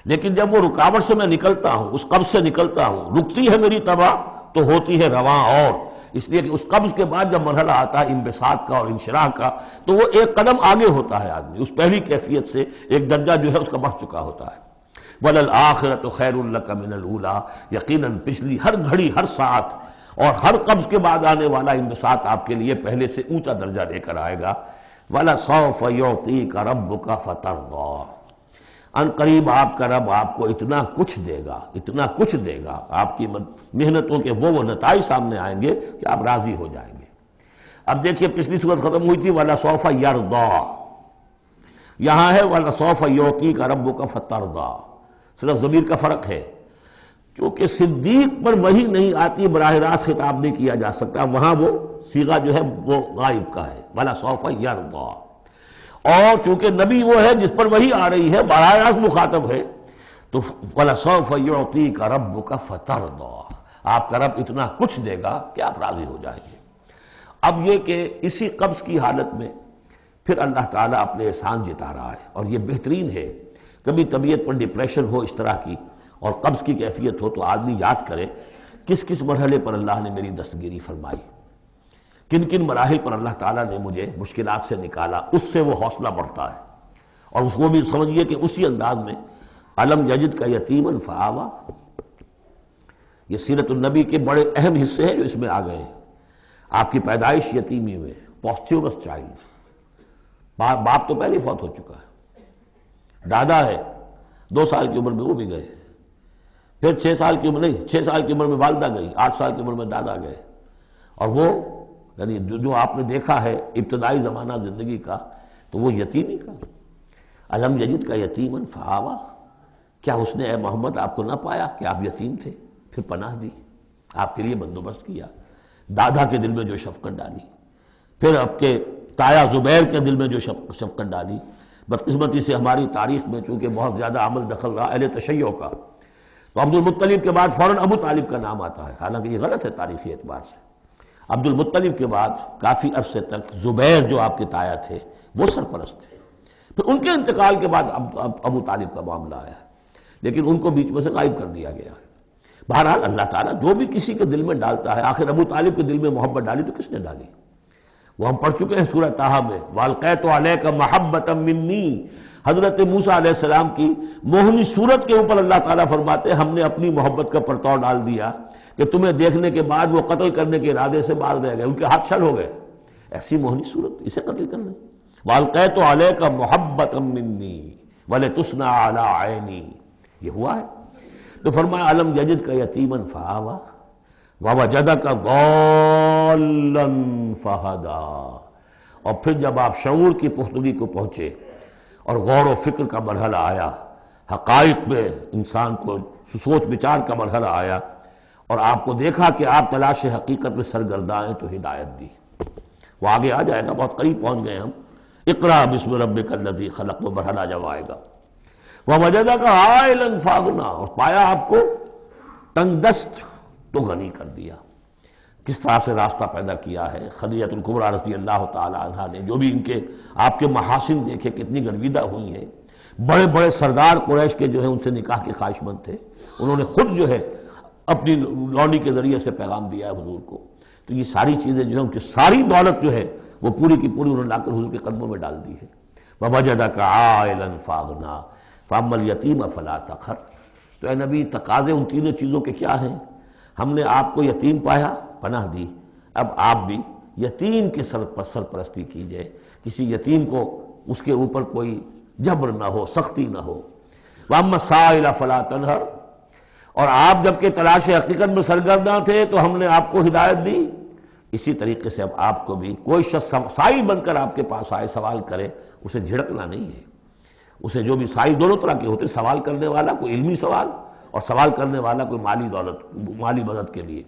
لیکن جب وہ رکاوٹ سے میں نکلتا ہوں، اس قبض سے نکلتا ہوں، رکتی ہے میری تباہ تو ہوتی ہے رواں اور. اس لیے کہ اس قبض کے بعد جب مرحلہ آتا ہے انبساط کا اور انشراح کا تو وہ ایک قدم آگے ہوتا ہے. آدمی اس پہلی کیفیت سے ایک درجہ جو ہے اس کا بڑھ چکا ہوتا ہے. وَلَلْآخِرَةُ خَيْرٌ لَكَ مِنَ الْأُولَىٰ، یقیناً پچھلی ہر گھڑی، ہر ساعت اور ہر قبض کے بعد آنے والا انبساط آپ کے لیے پہلے سے اونچا درجہ لے کر آئے گا. وَلَسَوْفَ يُعْطِيكَ رَبُّكَ فَتَرْضَىٰ، ان قریب آپ کا رب آپ کو اتنا کچھ دے گا، اتنا کچھ دے گا، آپ کی محنتوں کے وہ نتائج سامنے آئیں گے کہ آپ راضی ہو جائیں گے. اب دیکھیے پچھلی صورت ختم ہوئی تھی وَلَسَوْفَ يَرْضَىٰ، یہاں ہے وَلَسَوْفَ يُعْطِيكَ رَبُّكَ فَتَرْضَىٰ. صرف ضمیر کا فرق ہے، کیونکہ صدیق پر وحی نہیں آتی، براہ راست خطاب نہیں کیا جا سکتا، وہاں وہ صیغہ جو ہے وہ غائب کا ہے وَلَسَوْفَ يَرْضَىٰ. اور چونکہ نبی وہ ہے جس پر وحی آ رہی ہے، براہ راست مخاطب ہے، تو وَلَسَوْفَ يُعْطِيكَ رَبُّكَ فَتَرْضَىٰ، آپ کا رب اتنا کچھ دے گا کہ آپ راضی ہو جائیں گے. اب یہ کہ اسی قبض کی حالت میں پھر اللہ تعالیٰ اپنے احسان جتا رہا ہے، اور یہ بہترین ہے. کبھی طبیعت پر ڈپریشن ہو اس طرح کی اور قبض کی کیفیت ہو تو آدمی یاد کرے کس کس مرحلے پر اللہ نے میری دستگیری فرمائی، کن کن مراحل پر اللہ تعالیٰ نے مجھے مشکلات سے نکالا. اس سے وہ حوصلہ بڑھتا ہے. اور اس کو بھی سمجھیے کہ اسی انداز میں الم یجد کا یتیما فآویٰ، یہ سیرت النبی کے بڑے اہم حصے ہیں جو اس میں آ گئے ہیں. آپ کی پیدائش یتیمی میں، پوسٹیورس چائلڈ، باپ تو پہلے فوت ہو چکا ہے، دادا ہے 2 سال کی عمر میں وہ بھی گئے، پھر 6 سال کی عمر نہیں 6 سال کی عمر میں والدہ گئی، 8 سال کی عمر میں دادا گئے. اور وہ یعنی جو آپ نے دیکھا ہے ابتدائی زمانہ زندگی کا تو وہ یتیمی کا. الم یجد کا یتیما فآویٰ، کیا اس نے اے محمد آپ کو نہ پایا کہ آپ یتیم تھے، پھر پناہ دی، آپ کے لیے بندوبست کیا، دادا کے دل میں جو شفقت ڈالی، پھر آپ کے تایا زبیر کے دل میں جو شفقت ڈالی. بدقسمتی سے ہماری تاریخ میں چونکہ بہت زیادہ عمل دخل رہا اہل تشیع کا، تو عبد المطلب کے بعد فوراً ابو طالب کا نام آتا ہے، حالانکہ یہ غلط ہے تاریخی اعتبار سے. عبد المطلب کے بعد کافی عرصے تک زبیر جو آپ کے تایا تھے وہ سرپرست تھے، پھر ان کے انتقال کے بعد ابو طالب کا معاملہ آیا، لیکن ان کو بیچ میں سے غائب کر دیا گیا ہے. بہرحال اللہ تعالیٰ جو بھی کسی کے دل میں ڈالتا ہے، آخر ابو طالب کے دل میں محبت ڈالی تو کس نے ڈالی؟ وہ ہم پڑھ چکے ہیں سورہ طٰہٰ میں، وَأَلْقَيْتُ عَلَيْكَ مَحَبَّةً مِّنِّي. حضرت موسیٰ علیہ السلام کی موہنی صورت کے اوپر اللہ تعالیٰ فرماتے ہیں ہم نے اپنی محبت کا پرتو ڈال دیا کہ تمہیں دیکھنے کے بعد وہ قتل کرنے کے ارادے سے باز رہ گئے، ان کے ہاتھ شل ہو گئے. ایسی موہنی صورت، اسے قتل کر لیں. وَأَلْقَيْتُ عَلَيْكَ مَحَبَّةً مِّنِّي وَلِتُصْنَعَ عَلَىٰ عَيْنِي، یہ ہوا ہے. تو فرمایا الم یجد کا یتیما فآویٰ ووجدک ضالا فہدی. اور پھر جب آپ شعور کی پختگی کو پہنچے اور غور و فکر کا مرحلہ آیا، حقائق میں انسان کو سوچ بچار کا مرحلہ آیا اور آپ کو دیکھا کہ آپ تلاش حقیقت میں سرگرداں ہیں، تو ہدایت دی. وہ آگے آ جائے گا، بہت قریب پہنچ گئے ہم. اقرأ بسم ربک الذی خلق، وہ مرحلہ جب آئے گا. وَوَجَدَكَ عَائِلًا فَأَغْنَىٰ، اور پایا آپ کو تنگ دست تو غنی کر دیا. کس طرح سے راستہ پیدا کیا ہے. خدیجہ الکبریٰ رضی اللہ تعالی عنہا نے جو بھی ان کے آپ کے محاسن دیکھے، کتنی گرویدہ ہوئی ہیں. بڑے بڑے سردار قریش کے جو ہیں ان سے نکاح کے خواہش مند تھے، انہوں نے خود جو ہے اپنی لونڈی کے ذریعے سے پیغام دیا ہے حضور کو. تو یہ ساری چیزیں جو ہے ان کی ساری دولت جو ہے وہ پوری کی پوری انہوں نے لا کر حضور کے قدموں میں ڈال دی ہے. وَوَجَدَكَ عَائِلًا فَأَغْنَىٰ فَأَمَّا الْيَتِيمَ فَلَا تَقْهَرْ. تو اے نبی تقاضے ان تینوں چیزوں کے کیا ہیں؟ ہم نے آپ کو یتیم پایا، پناہ دی، اب آپ بھی یتیم کے سرپرستی کیجئے. کسی یتیم کو اس کے اوپر کوئی جبر نہ ہو، سختی نہ ہو. وَأَمَّا السَّائِلَ فَلَا تَنْهَرْ. اور آپ جبکہ تلاش حقیقت میں سرگرداں تھے تو ہم نے آپ کو ہدایت دی. اسی طریقے سے اب آپ کو بھی کوئی شخص سائل بن کر آپ کے پاس آئے، سوال کرے، اسے جھڑکنا نہیں ہے. اسے جو بھی سائل دونوں طرح کے ہوتے، سوال کرنے والا کوئی علمی سوال اور سوال کرنے والا کوئی مالی دولت، مالی مدد کے لیے.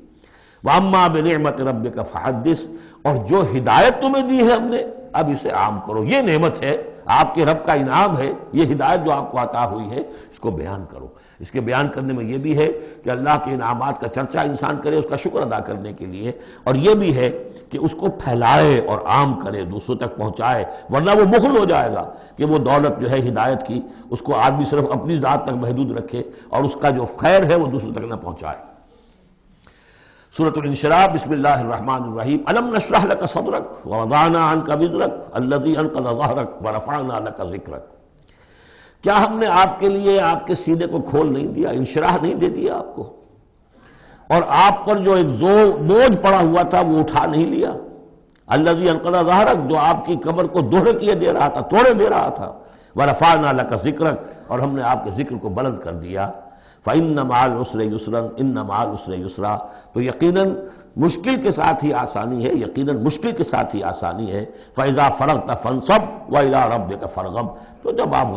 وَأَمَّا بِنِعْمَةِ رَبِّكَ فَحَدِّثْ. اور جو ہدایت تمہیں دی ہے ہم نے، اب اسے عام کرو. یہ نعمت ہے، آپ کے رب کا انعام ہے، یہ ہدایت جو آپ کو عطا ہوئی ہے، اس کو بیان کرو. اس کے بیان کرنے میں یہ بھی ہے کہ اللہ کے انعامات کا چرچہ انسان کرے، اس کا شکر ادا کرنے کے لیے، اور یہ بھی ہے کہ اس کو پھیلائے اور عام کرے، دوسروں تک پہنچائے. ورنہ وہ بخل ہو جائے گا کہ وہ دولت جو ہے ہدایت کی، اس کو آدمی صرف اپنی ذات تک محدود رکھے اور اس کا جو خیر ہے وہ دوسروں تک نہ پہنچائے. سورۃ الانشراح، بسم اللہ الرحمن الرحیم. الم نشرح لک صدرک ووضعنا عنک وزرک الذی انقض ظہرک ورفعنا لک ذکرک. کیا ہم نے آپ کے لیے آپ کے سینے کو کھول نہیں دیا، انشراح نہیں دے دیا آپ کو، اور آپ پر جو ایک بوجھ پڑا ہوا تھا وہ اٹھا نہیں لیا. الذی انقض ظہرک، جو آپ کی کمر کو دوہرے کیے دے رہا تھا، توڑے دے رہا تھا. ورفعنا لک ذکرک، اور ہم نے آپ کے ذکر کو بلند کر دیا. فَإِنَّ مَعَ الْعُسْرِ يُسْرًا إِنَّ مَعَ الْعُسْرِ يُسْرًا. تو یقیناً مشکل کے ساتھ ہی آسانی ہے، یقیناً مشکل کے ساتھ ہی آسانی ہے. فَإِذَا فَرَغْتَ فَانْصَبْ وَإِلَىٰ رَبِّكَ فَارْغَب. تو جب آپ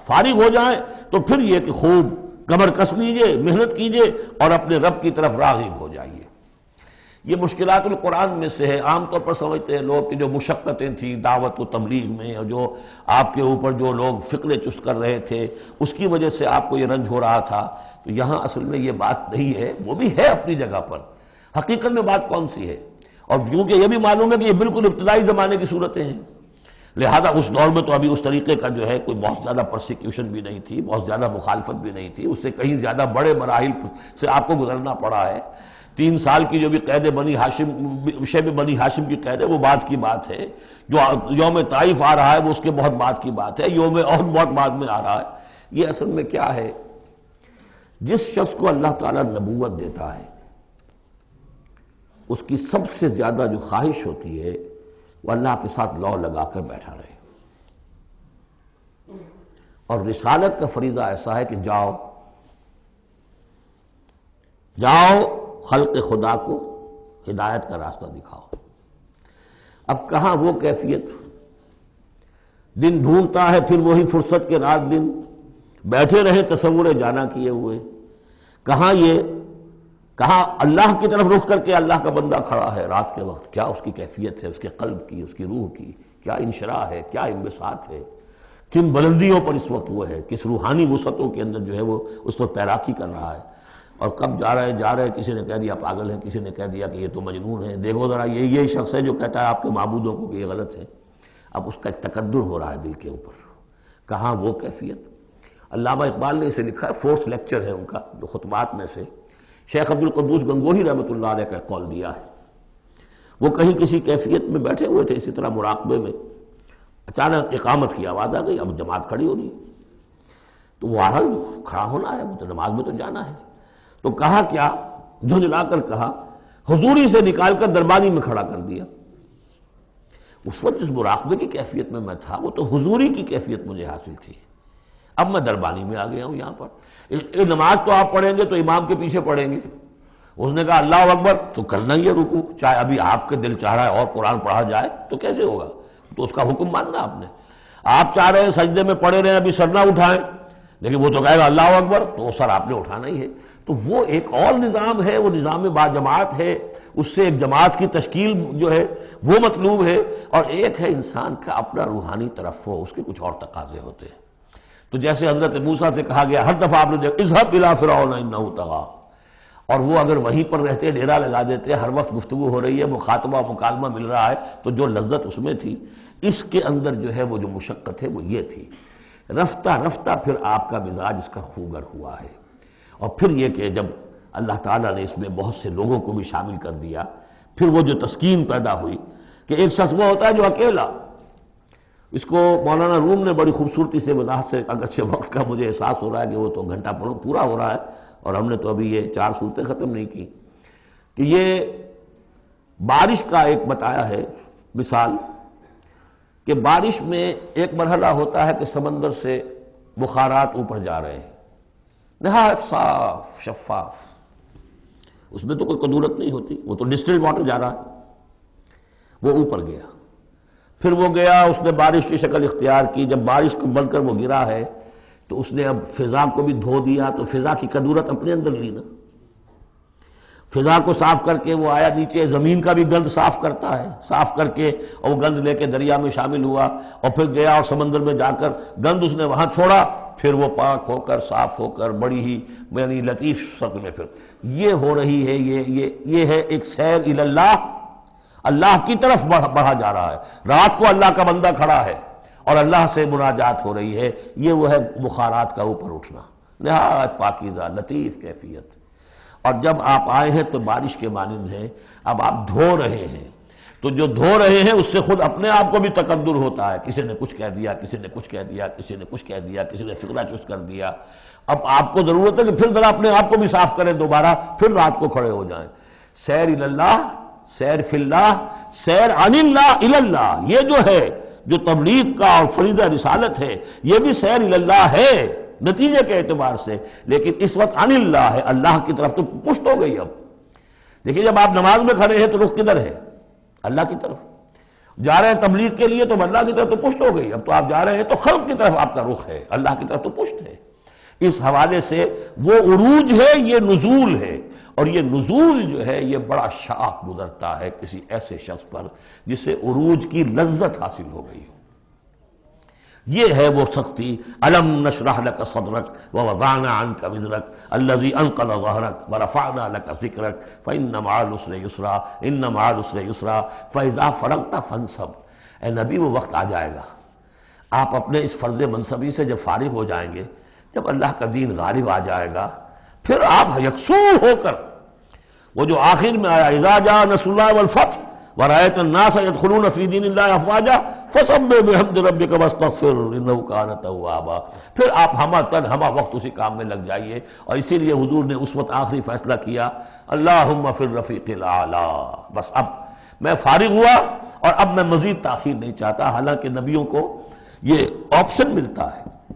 فارغ ہو جائیں تو پھر یہ کہ خوب کمر کس لیجئے، محنت کیجئے اور اپنے رب کی طرف راغب ہو جائیے. یہ مشکلات القرآن میں سے ہے. عام طور پر سمجھتے ہیں لوگ کہ جو مشقتیں تھیں دعوت و تبلیغ میں، اور جو آپ کے اوپر جو لوگ فکرے چست کر رہے تھے اس کی وجہ سے آپ کو یہ رنج ہو رہا تھا. تو یہاں اصل میں یہ بات نہیں ہے، وہ بھی ہے اپنی جگہ پر. حقیقت میں بات کون سی ہے؟ اور کیونکہ یہ بھی معلوم ہے کہ یہ بالکل ابتدائی زمانے کی صورتیں ہیں، لہذا اس دور میں تو ابھی اس طریقے کا جو ہے کوئی بہت زیادہ پرسیکیوشن بھی نہیں تھی، بہت زیادہ مخالفت بھی نہیں تھی. اس سے کہیں زیادہ بڑے مراحل سے آپ کو گزرنا پڑا ہے. 3 سال کی جو بھی قید بنی ہاشم، شیب بنی ہاشم کی قید ہے، وہ بعد کی بات ہے. جو یوم طائف آ رہا ہے وہ اس کے بہت بعد کی بات ہے. یوم عہد بہت بعد میں آ رہا ہے. یہ اصل میں کیا ہے؟ جس شخص کو اللہ تعالیٰ نبوت دیتا ہے اس کی سب سے زیادہ جو خواہش ہوتی ہے وہ اللہ کے ساتھ لو لگا کر بیٹھا رہے. اور رسالت کا فریضہ ایسا ہے کہ جاؤ خلق خدا کو ہدایت کا راستہ دکھاؤ. اب کہاں وہ کیفیت؟ دن ڈھونڈتا ہے پھر وہی فرصت کے رات دن بیٹھے رہے تصور جانا کیے ہوئے. کہاں اللہ کی طرف رخ کر کے اللہ کا بندہ کھڑا ہے رات کے وقت. کیا اس کی کیفیت ہے، اس کے قلب کی، اس کی روح کی کیا انشراح ہے، کیا انبساط ہے، کن بلندیوں پر اس وقت وہ ہے، کس روحانی وسعتوں کے اندر جو ہے وہ اس وقت پیراکی کر رہا ہے. اور کب جا رہے کسی نے کہہ دیا پاگل ہے، کسی نے کہہ دیا کہ یہ تو مجنون ہے. دیکھو ذرا یہ شخص ہے جو کہتا ہے آپ کے معبودوں کو کہ یہ غلط ہے. اب اس کا ایک تکدر ہو رہا ہے دل کے اوپر. کہاں وہ کیفیت؟ علامہ اقبال نے اسے لکھا ہے، 4th لیکچر ہے ان کا جو خطبات میں سے شیخ عبد القدوس گنگوہی رحمۃ اللہ علیہ کا قول دیا ہے. وہ کہیں کسی کیفیت میں بیٹھے ہوئے تھے اسی طرح مراقبے میں، اچانک اقامت کی آواز آ گئی. اب جماعت کھڑی ہو رہی ہے تو وہ آرہا کھڑا ہونا ہے، تو نماز میں تو جانا ہے. تو کہا کیا، جھنجھلا کر کہا، حضوری سے نکال کر دربانی میں کھڑا کر دیا. اس وقت جس مراقبے کی کیفیت میں میں تھا وہ تو حضوری کی کیفیت مجھے حاصل تھی. اب میں دربانی میں آ گیا ہوں. یہاں پر نماز تو آپ پڑھیں گے تو امام کے پیچھے پڑھیں گے. اس نے کہا اللہ اکبر تو کرنا ہی ہے رکوع، چاہے ابھی آپ کے دل چاہ رہا ہے اور قرآن پڑھا جائے تو کیسے ہوگا؟ تو اس کا حکم ماننا آپ نے. آپ چاہ رہے ہیں سجدے میں پڑے رہے ابھی سر نہ اٹھائیں، لیکن وہ تو کہے گا اللہ اکبر، تو سر آپ نے اٹھانا ہی ہے. تو وہ ایک اور نظام ہے، وہ نظام با جماعت ہے. اس سے ایک جماعت کی تشکیل جو ہے وہ مطلوب ہے، اور ایک ہے انسان کا اپنا روحانی طرف ہو، اس کے کچھ اور تقاضے ہوتے ہیں. تو جیسے حضرت موسیٰ سے کہا گیا ہر دفعہ آپ نے دیکھا اذهب الى فرعون انه طغى، اور وہ اگر وہیں پر رہتے ڈیرا لگا دیتے، ہر وقت گفتگو ہو رہی ہے، مخاطبہ مکالمہ مل رہا ہے، تو جو لذت اس میں تھی، اس کے اندر جو ہے وہ جو مشقت ہے وہ یہ تھی. رفتہ رفتہ پھر آپ کا مزاج اس کا خوگر ہوا ہے. اور پھر یہ کہ جب اللہ تعالیٰ نے اس میں بہت سے لوگوں کو بھی شامل کر دیا، پھر وہ جو تسکین پیدا ہوئی کہ ایک شخص وہ ہوتا ہے جو اکیلا، اس کو مولانا روم نے بڑی خوبصورتی سے وضاحت سے، اگرچہ وقت کا مجھے احساس ہو رہا ہے کہ وہ تو گھنٹہ پورا ہو رہا ہے اور ہم نے تو ابھی یہ 4 صورتیں ختم نہیں کی، کہ یہ بارش کا ایک بتایا ہے مثال کہ بارش میں ایک مرحلہ ہوتا ہے کہ سمندر سے بخارات اوپر جا رہے ہیں، نہایت صاف شفاف، اس میں تو کوئی قدورت نہیں ہوتی، وہ تو ڈسٹلڈ واٹر جا رہا ہے، وہ اوپر گیا، پھر وہ گیا، اس نے بارش کی شکل اختیار کی، جب بارش کو بن کر وہ گرا ہے تو اس نے اب فضا کو بھی دھو دیا، تو فضا کی قدورت اپنے اندر لی نا، فضا کو صاف کر کے وہ آیا نیچے، زمین کا بھی گند صاف کرتا ہے، صاف کر کے اور وہ گند لے کے دریا میں شامل ہوا، اور پھر گیا اور سمندر میں جا کر گند اس نے وہاں چھوڑا، پھر وہ پاک ہو کر صاف ہو کر بڑی ہی یعنی لطیف شکل میں پھر یہ ہو رہی ہے، یہ ہے ایک سیر الی اللہ، اللہ کی طرف بڑھا جا رہا ہے، رات کو اللہ کا بندہ کھڑا ہے اور اللہ سے مناجات ہو رہی ہے، یہ وہ ہے بخارات کا اوپر اٹھنا، نہایت پاکیزہ لطیف کیفیت۔ اور جب آپ آئے ہیں تو بارش کے مانند ہے، اب آپ دھو رہے ہیں، تو جو دھو رہے ہیں اس سے خود اپنے آپ کو بھی تقدر ہوتا ہے، کسی نے کچھ کہہ دیا، کسی نے کچھ کہہ دیا، کسی نے کچھ کہہ دیا، کسی نے فقرہ چست کر دیا، اب آپ کو ضرورت ہے کہ پھر ذرا اپنے آپ کو بھی صاف کریں دوبارہ، پھر رات کو کھڑے ہو جائیں۔ سیر الی اللہ، سیر فی اللہ، سیر عن اللہ الی اللہ، یہ جو ہے جو تبلیغ کا اور فریضہ رسالت ہے، یہ بھی سیر الی اللہ ہے نتیجے کے اعتبار سے، لیکن اس وقت عن اللہ ہے، اللہ کی طرف تو پشت ہو گئی۔ اب دیکھیے جب آپ نماز میں کھڑے ہیں تو رخ کدھر ہے؟ اللہ کی طرف، جا رہے ہیں تبلیغ کے لیے تو اللہ کی طرف تو پشت ہو گئی، اب تو آپ جا رہے ہیں تو خلق کی طرف آپ کا رخ ہے، اللہ کی طرف تو پشت ہے۔ اس حوالے سے وہ عروج ہے، یہ نزول ہے، اور یہ نزول جو ہے یہ بڑا شاق گزرتا ہے کسی ایسے شخص پر جسے عروج کی لذت حاصل ہو گئی ہو۔ یہ ہے وہ سختی، الم نشرح لک صدرک ووضعنا عنک وزرک الذی انقض ظہرک ورفعنا لک ذکرک فإن مع العسر یسرا ان مع العسر یسرا فإذا فرغت فانصب۔ اے نبی وہ وقت آ جائے گا، آپ اپنے اس فرض منصبی سے جب فارغ ہو جائیں گے، جب اللہ کا دین غالب آ جائے گا، پھر آپ یکسو ہو کر وہ جو آخر میں آیا اذا جاء نصر اللہ والفتح ورأيت الناس يدخلون في دین اللہ افواجا فسبح بحمد ربک واستغفر انہ کان توابا، پھر آپ ہمہ وقت اسی کام میں لگ جائیے۔ اور اسی لیے حضور نے اس وقت آخری فیصلہ کیا، اللہم فی الرفیق الاعلی، بس اب میں فارغ ہوا اور اب میں مزید تاخیر نہیں چاہتا۔ حالانکہ نبیوں کو یہ آپشن ملتا ہے،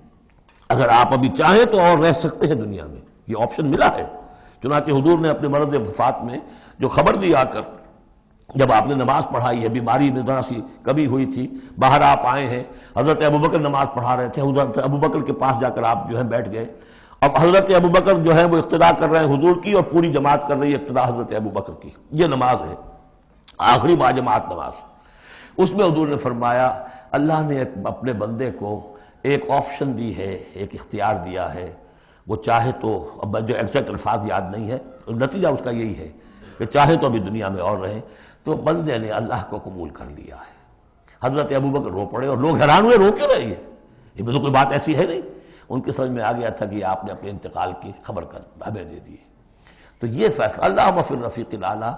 اگر آپ ابھی چاہیں تو اور رہ سکتے ہیں دنیا میں، یہ آپشن ملا ہے۔ چنانچہ حضور نے اپنے مرض وفات میں جو خبر دی آ کر، جب آپ نے نماز پڑھائی ہے، بیماری میں ذرا سی کمی ہوئی تھی، باہر آپ آئے ہیں، حضرت ابوبکر نماز پڑھا رہے تھے، حضرت ابوبکر کے پاس جا کر آپ جو ہے بیٹھ گئے، اب حضرت ابوبکر جو ہے وہ اقتدا کر رہے ہیں حضور کی، اور پوری جماعت کر رہی ہے اقتدا حضرت ابوبکر کی۔ یہ نماز ہے، آخری باجماعت نماز۔ اس میں حضور نے فرمایا اللہ نے اپنے بندے کو ایک آپشن دی ہے، ایک اختیار دیا ہے، وہ چاہے تو، اب جو ایگزیکٹ الفاظ یاد نہیں ہے، نتیجہ اس کا یہی ہے کہ چاہے تو ابھی دنیا میں اور رہیں، تو بندے نے اللہ کو قبول کر لیا ہے۔ حضرت ابوبکر رو پڑے اور لوگ حیران ہوئے، رو کیوں رہے ہیں؟ یہ تو کوئی بات ایسی ہے نہیں۔ ان کی سمجھ میں آ گیا تھا کہ آپ نے اپنے انتقال کی خبر کر ہمیں دے دی۔ تو یہ فیصلہ اللہم فی الرفیق الاعلی،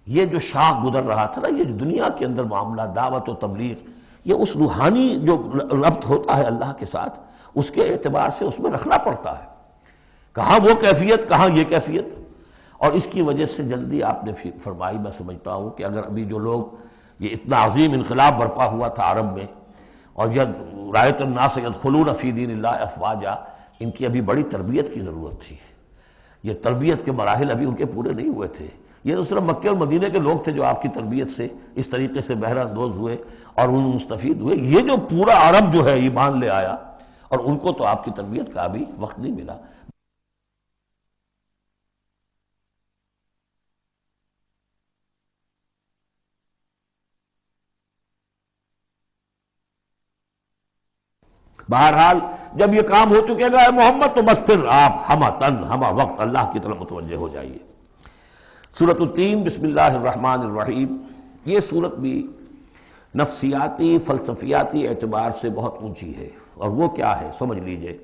یہ جو شاخ گزر رہا تھا نا، یہ جو دنیا کے اندر معاملہ دعوت و تبلیغ، یہ اس روحانی جو ربط ہوتا ہے اللہ کے ساتھ، اس کے اعتبار سے اس میں رکھنا پڑتا ہے، کہاں وہ کیفیت، کہاں یہ کیفیت۔ اور اس کی وجہ سے جلدی آپ نے فرمائی، میں سمجھتا ہوں کہ اگر ابھی جو لوگ، یہ اتنا عظیم انقلاب برپا ہوا تھا عرب میں، اور رأیت الناس يدخلون فی دین اللہ افواجا، ان کی ابھی بڑی تربیت کی ضرورت تھی۔ یہ تربیت کے مراحل ابھی ان کے پورے نہیں ہوئے تھے۔ یہ تو صرف مکے اور مدینے کے لوگ تھے جو آپ کی تربیت سے اس طریقے سے بہرہ اندوز ہوئے اور ان مستفید ہوئے۔ یہ جو پورا عرب جو ہے ایمان لے آیا، اور ان کو تو آپ کی تربیت کا بھی وقت نہیں ملا۔ بہرحال جب یہ کام ہو چکے گا اے محمد، تو بس پھر آپ ہمہ وقت اللہ کی طرف متوجہ ہو جائیے۔ سورۃ التین، بسم اللہ الرحمن الرحیم۔ یہ صورت بھی نفسیاتی فلسفیاتی اعتبار سے بہت اونچی ہے، اور وہ کیا ہے سمجھ لیجئے۔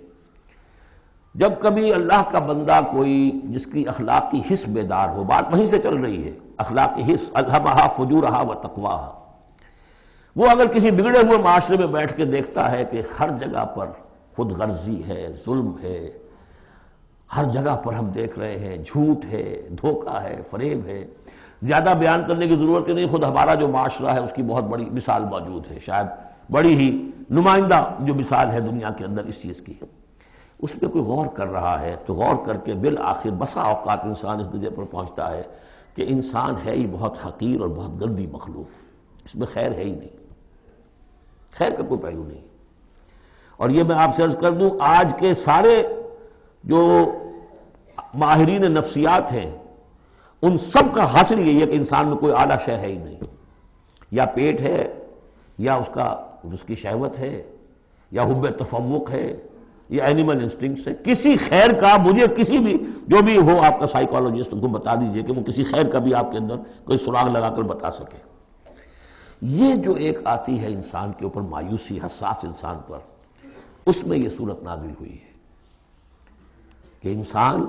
جب کبھی اللہ کا بندہ کوئی جس کی اخلاقی حس بیدار ہو، بات وہیں سے چل رہی ہے، اخلاقی حس، الہمہا فجورہا و تقواہا، وہ اگر کسی بگڑے ہوئے معاشرے میں بیٹھ کے دیکھتا ہے کہ ہر جگہ پر خود غرضی ہے، ظلم ہے، ہر جگہ پر ہم دیکھ رہے ہیں جھوٹ ہے، دھوکہ ہے، فریب ہے، زیادہ بیان کرنے کی ضرورت ہی نہیں، خود ہمارا جو معاشرہ ہے اس کی بہت بڑی مثال موجود ہے، شاید بڑی ہی نمائندہ جو مثال ہے دنیا کے اندر اس چیز کی، اس پہ کوئی غور کر رہا ہے تو غور کر کے بالآخر بسا اوقات انسان اس درجے پر پہنچتا ہے کہ انسان ہے ہی بہت حقیر اور بہت گندی مخلوق، اس میں خیر ہے ہی نہیں، خیر کا کوئی پہلو نہیں۔ اور یہ میں آپ سے عرض کر دوں، آج کے سارے جو ماہرین نفسیات ہیں ان سب کا حاصل یہی ہے کہ انسان میں کوئی اعلیٰ شے ہے ہی نہیں، یا پیٹ ہے، یا اس کی شہوت ہے، یا حب تفوق ہے، یا اینیمل انسٹنکٹس ہے، کسی خیر کا مجھے کسی بھی جو بھی ہو آپ کا سائیکالوجسٹ کو بتا دیجئے کہ وہ کسی خیر کا بھی آپ کے اندر کوئی سراغ لگا کر بتا سکے۔ یہ جو ایک آتی ہے انسان کے اوپر مایوسی، حساس انسان پر، اس میں یہ صورت نازل ہوئی ہے کہ انسان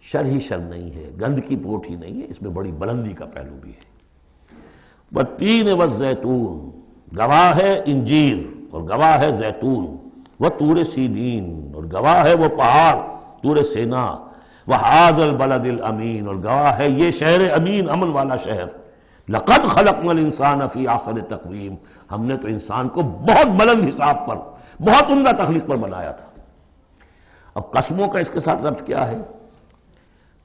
شر ہی شر نہیں ہے، گند کی پوٹ ہی نہیں ہے، اس میں بڑی بلندی کا پہلو بھی ہے۔ والتین والزیتون، گواہ ہے انجیر اور گواہ ہے زیتون، وطور سینین، اور گواہ ہے وہ پہاڑ طور سینا، وہذا البلد الامین، اور گواہ ہے یہ شہر امین، امن والا شہر۔ لقد خلقنا الانسان فی احسن تقویم، ہم نے تو انسان کو بہت بلند حساب پر، بہت عمدہ تخلیق پر بنایا تھا۔ اب قسموں کا اس کے ساتھ ربط کیا ہے؟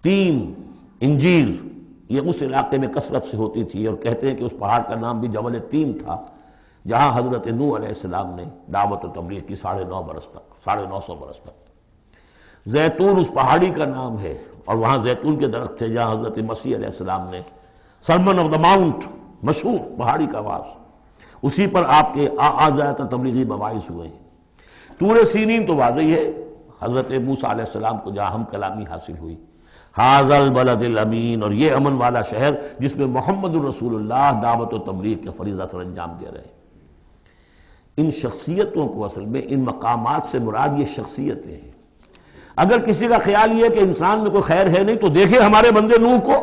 تین، انجیر، یہ اس علاقے میں کثرت سے ہوتی تھی، اور کہتے ہیں کہ اس پہاڑ کا نام بھی جبل تین تھا، جہاں حضرت نوح علیہ السلام نے دعوت و تبلیغ کی 9.5 برس تک، 950 برس تک۔ زیتون اس پہاڑی کا نام ہے، اور وہاں زیتون کے درخت تھے جہاں حضرت مسیح علیہ السلام نے سرمن آف دا ماؤنٹ، مشہور پہاڑی کا آواز، اسی پر آپ کے زیادہ تر تبلیغی مباحث ہوئے ہیں۔ طور سینین تو واضح ہے، حضرت موسیٰ علیہ السلام کو جہاں ہم کلامی حاصل ہوئی۔ ھذا البلد الامین، اور یہ امن والا شہر جس میں محمد الرسول اللہ دعوت و تبلیغ کے فریضہ سر انجام دے رہے ہیں۔ ان شخصیتوں کو اصل میں ان مقامات سے مراد یہ شخصیتیں ہیں۔ اگر کسی کا خیال یہ ہے کہ انسان میں کوئی خیر ہے نہیں تو دیکھیں ہمارے بندے نوح کو،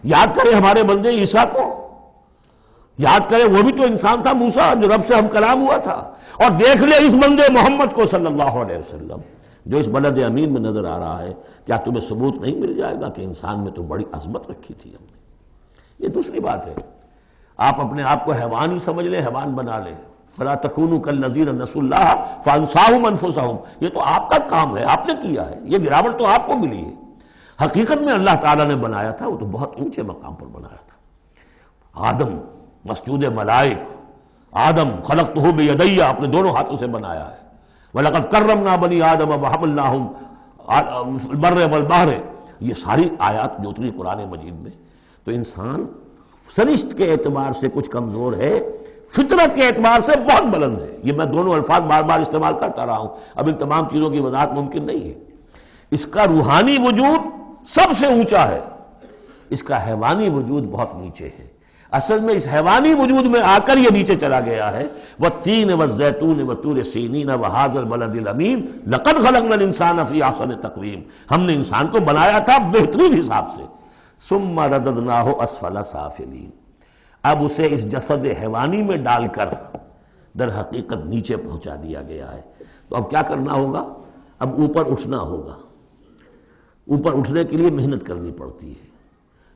یاد کریں ہمارے بندے عیسیٰ کو، یاد کریں وہ بھی تو انسان تھا، موسیٰ جو رب سے ہم کلام ہوا تھا، اور دیکھ لیں اس بندے محمد کو صلی اللہ علیہ وسلم جو اس بلد امین میں نظر آ رہا ہے۔ کیا تمہیں ثبوت نہیں مل جائے گا کہ انسان میں تو بڑی عظمت رکھی تھی ہم نے؟ یہ دوسری بات ہے، آپ اپنے آپ کو حیوان ہی سمجھ لیں، حیوان بنا لیں، فلا تکونوا کالذین نسوا اللہ فانساہم انفسہم، یہ تو آپ کا کام ہے، آپ نے کیا ہے، یہ گراوٹ تو آپ کو ملی ہے۔ حقیقت میں اللہ تعالیٰ نے بنایا تھا وہ تو بہت اونچے مقام پر بنایا تھا۔ آدم مسجود ملائک، آدم خلقتہ بیدی، اپنے دونوں ہاتھوں سے بنایا ہے۔ وَلَقَدْ كَرَّمْنَا بَنِي آدَمَ وَحَمَلْنَاهُمْ الْبَرَّ وَالْبَحْرِ، یہ ساری آیات جو اتری قرآن مجید میں، تو انسان سرشت کے اعتبار سے کچھ کمزور ہے، فطرت کے اعتبار سے بہت بلند ہے۔ یہ میں دونوں الفاظ بار بار استعمال کرتا رہا ہوں، اب ان تمام چیزوں کی وضاحت ممکن نہیں ہے۔ اس کا روحانی وجود سب سے اونچا ہے، اس کا حیوانی وجود بہت نیچے ہے۔ اصل میں اس حیوانی وجود میں آ کر یہ نیچے چلا گیا ہے۔ والتین والزیتون وطور سینین وھذا البلد الامین لقد خلقنا الانسان فی احسن تقویم، ہم نے انسان کو بنایا تھا بہترین حساب سے۔ ثم رددناہ اسفل سافلین، اب اسے اس جسد حیوانی میں ڈال کر در حقیقت نیچے پہنچا دیا گیا ہے۔ تو اب کیا کرنا ہوگا؟ اب اوپر اٹھنا ہوگا۔ اوپر اٹھنے کے لیے محنت کرنی پڑتی ہے۔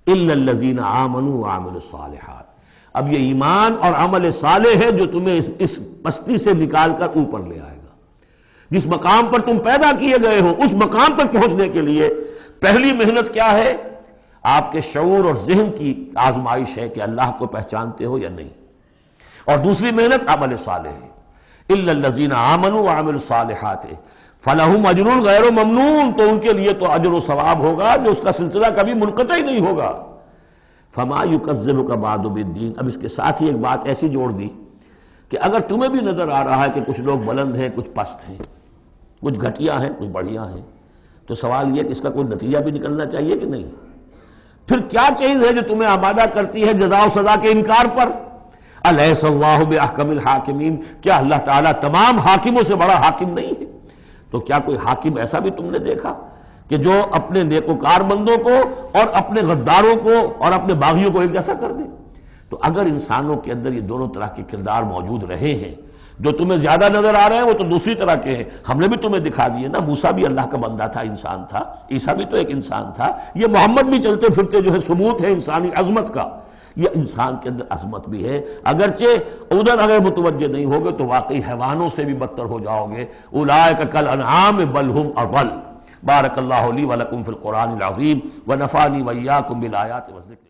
الا الذین آمنوا وعملوا الصالحات، اب یہ ایمان اور عمل صالح ہے جو تمہیں اس پستی سے نکال کر اوپر لے آئے گا۔ جس مقام پر تم پیدا کیے گئے ہو اس مقام تک پہنچنے کے لیے پہلی محنت کیا ہے؟ آپ کے شعور اور ذہن کی آزمائش ہے کہ اللہ کو پہچانتے ہو یا نہیں، اور دوسری محنت عمل صالح ہے۔ الا الذین آمنوا وعملوا الصالحات فلہم اجر غیر ممنون، تو ان کے لیے تو اجر و ثواب ہوگا جو اس کا سلسلہ کبھی منقطع ہی نہیں ہوگا۔ فما یکذبک بعد بالدین، اب اس کے ساتھ ہی ایک بات ایسی جوڑ دی کہ اگر تمہیں بھی نظر آ رہا ہے کہ کچھ لوگ بلند ہیں، کچھ پست ہیں، کچھ گھٹیا ہیں، کچھ بڑھیا ہیں، تو سوال یہ کہ اس کا کوئی نتیجہ بھی نکلنا چاہیے کہ نہیں؟ پھر کیا چیز ہے جو تمہیں آمادہ کرتی ہے جزا و سزا کے انکار پر؟ الیس اللہ باحکم الحاکمین، کیا اللہ تعالیٰ تمام حاکموں سے بڑا حاکم نہیں ہے؟ تو کیا کوئی حاکم ایسا بھی تم نے دیکھا کہ جو اپنے نیکوکار بندوں کو اور اپنے غداروں کو اور اپنے باغیوں کو ایک جیسا کر دے؟ تو اگر انسانوں کے اندر یہ دونوں طرح کے کردار موجود رہے ہیں، جو تمہیں زیادہ نظر آ رہے ہیں وہ تو دوسری طرح کے ہیں، ہم نے بھی تمہیں دکھا دیے نا، موسیٰ بھی اللہ کا بندہ تھا، انسان تھا، عیسیٰ بھی تو ایک انسان تھا، یہ محمد بھی چلتے پھرتے جو ہے ثبوت ہے انسانی عظمت کا، یہ انسان کے اندر عظمت بھی ہے۔ اگرچہ ادھر اگر متوجہ نہیں ہوگے تو واقعی حیوانوں سے بھی بدتر ہو جاؤ گے، اولئک کالانعام بل ہم اضل۔ بارک اللہ لی ولکم فی القرآن العظیم ونفعنی وإیاکم بالآیات والذکر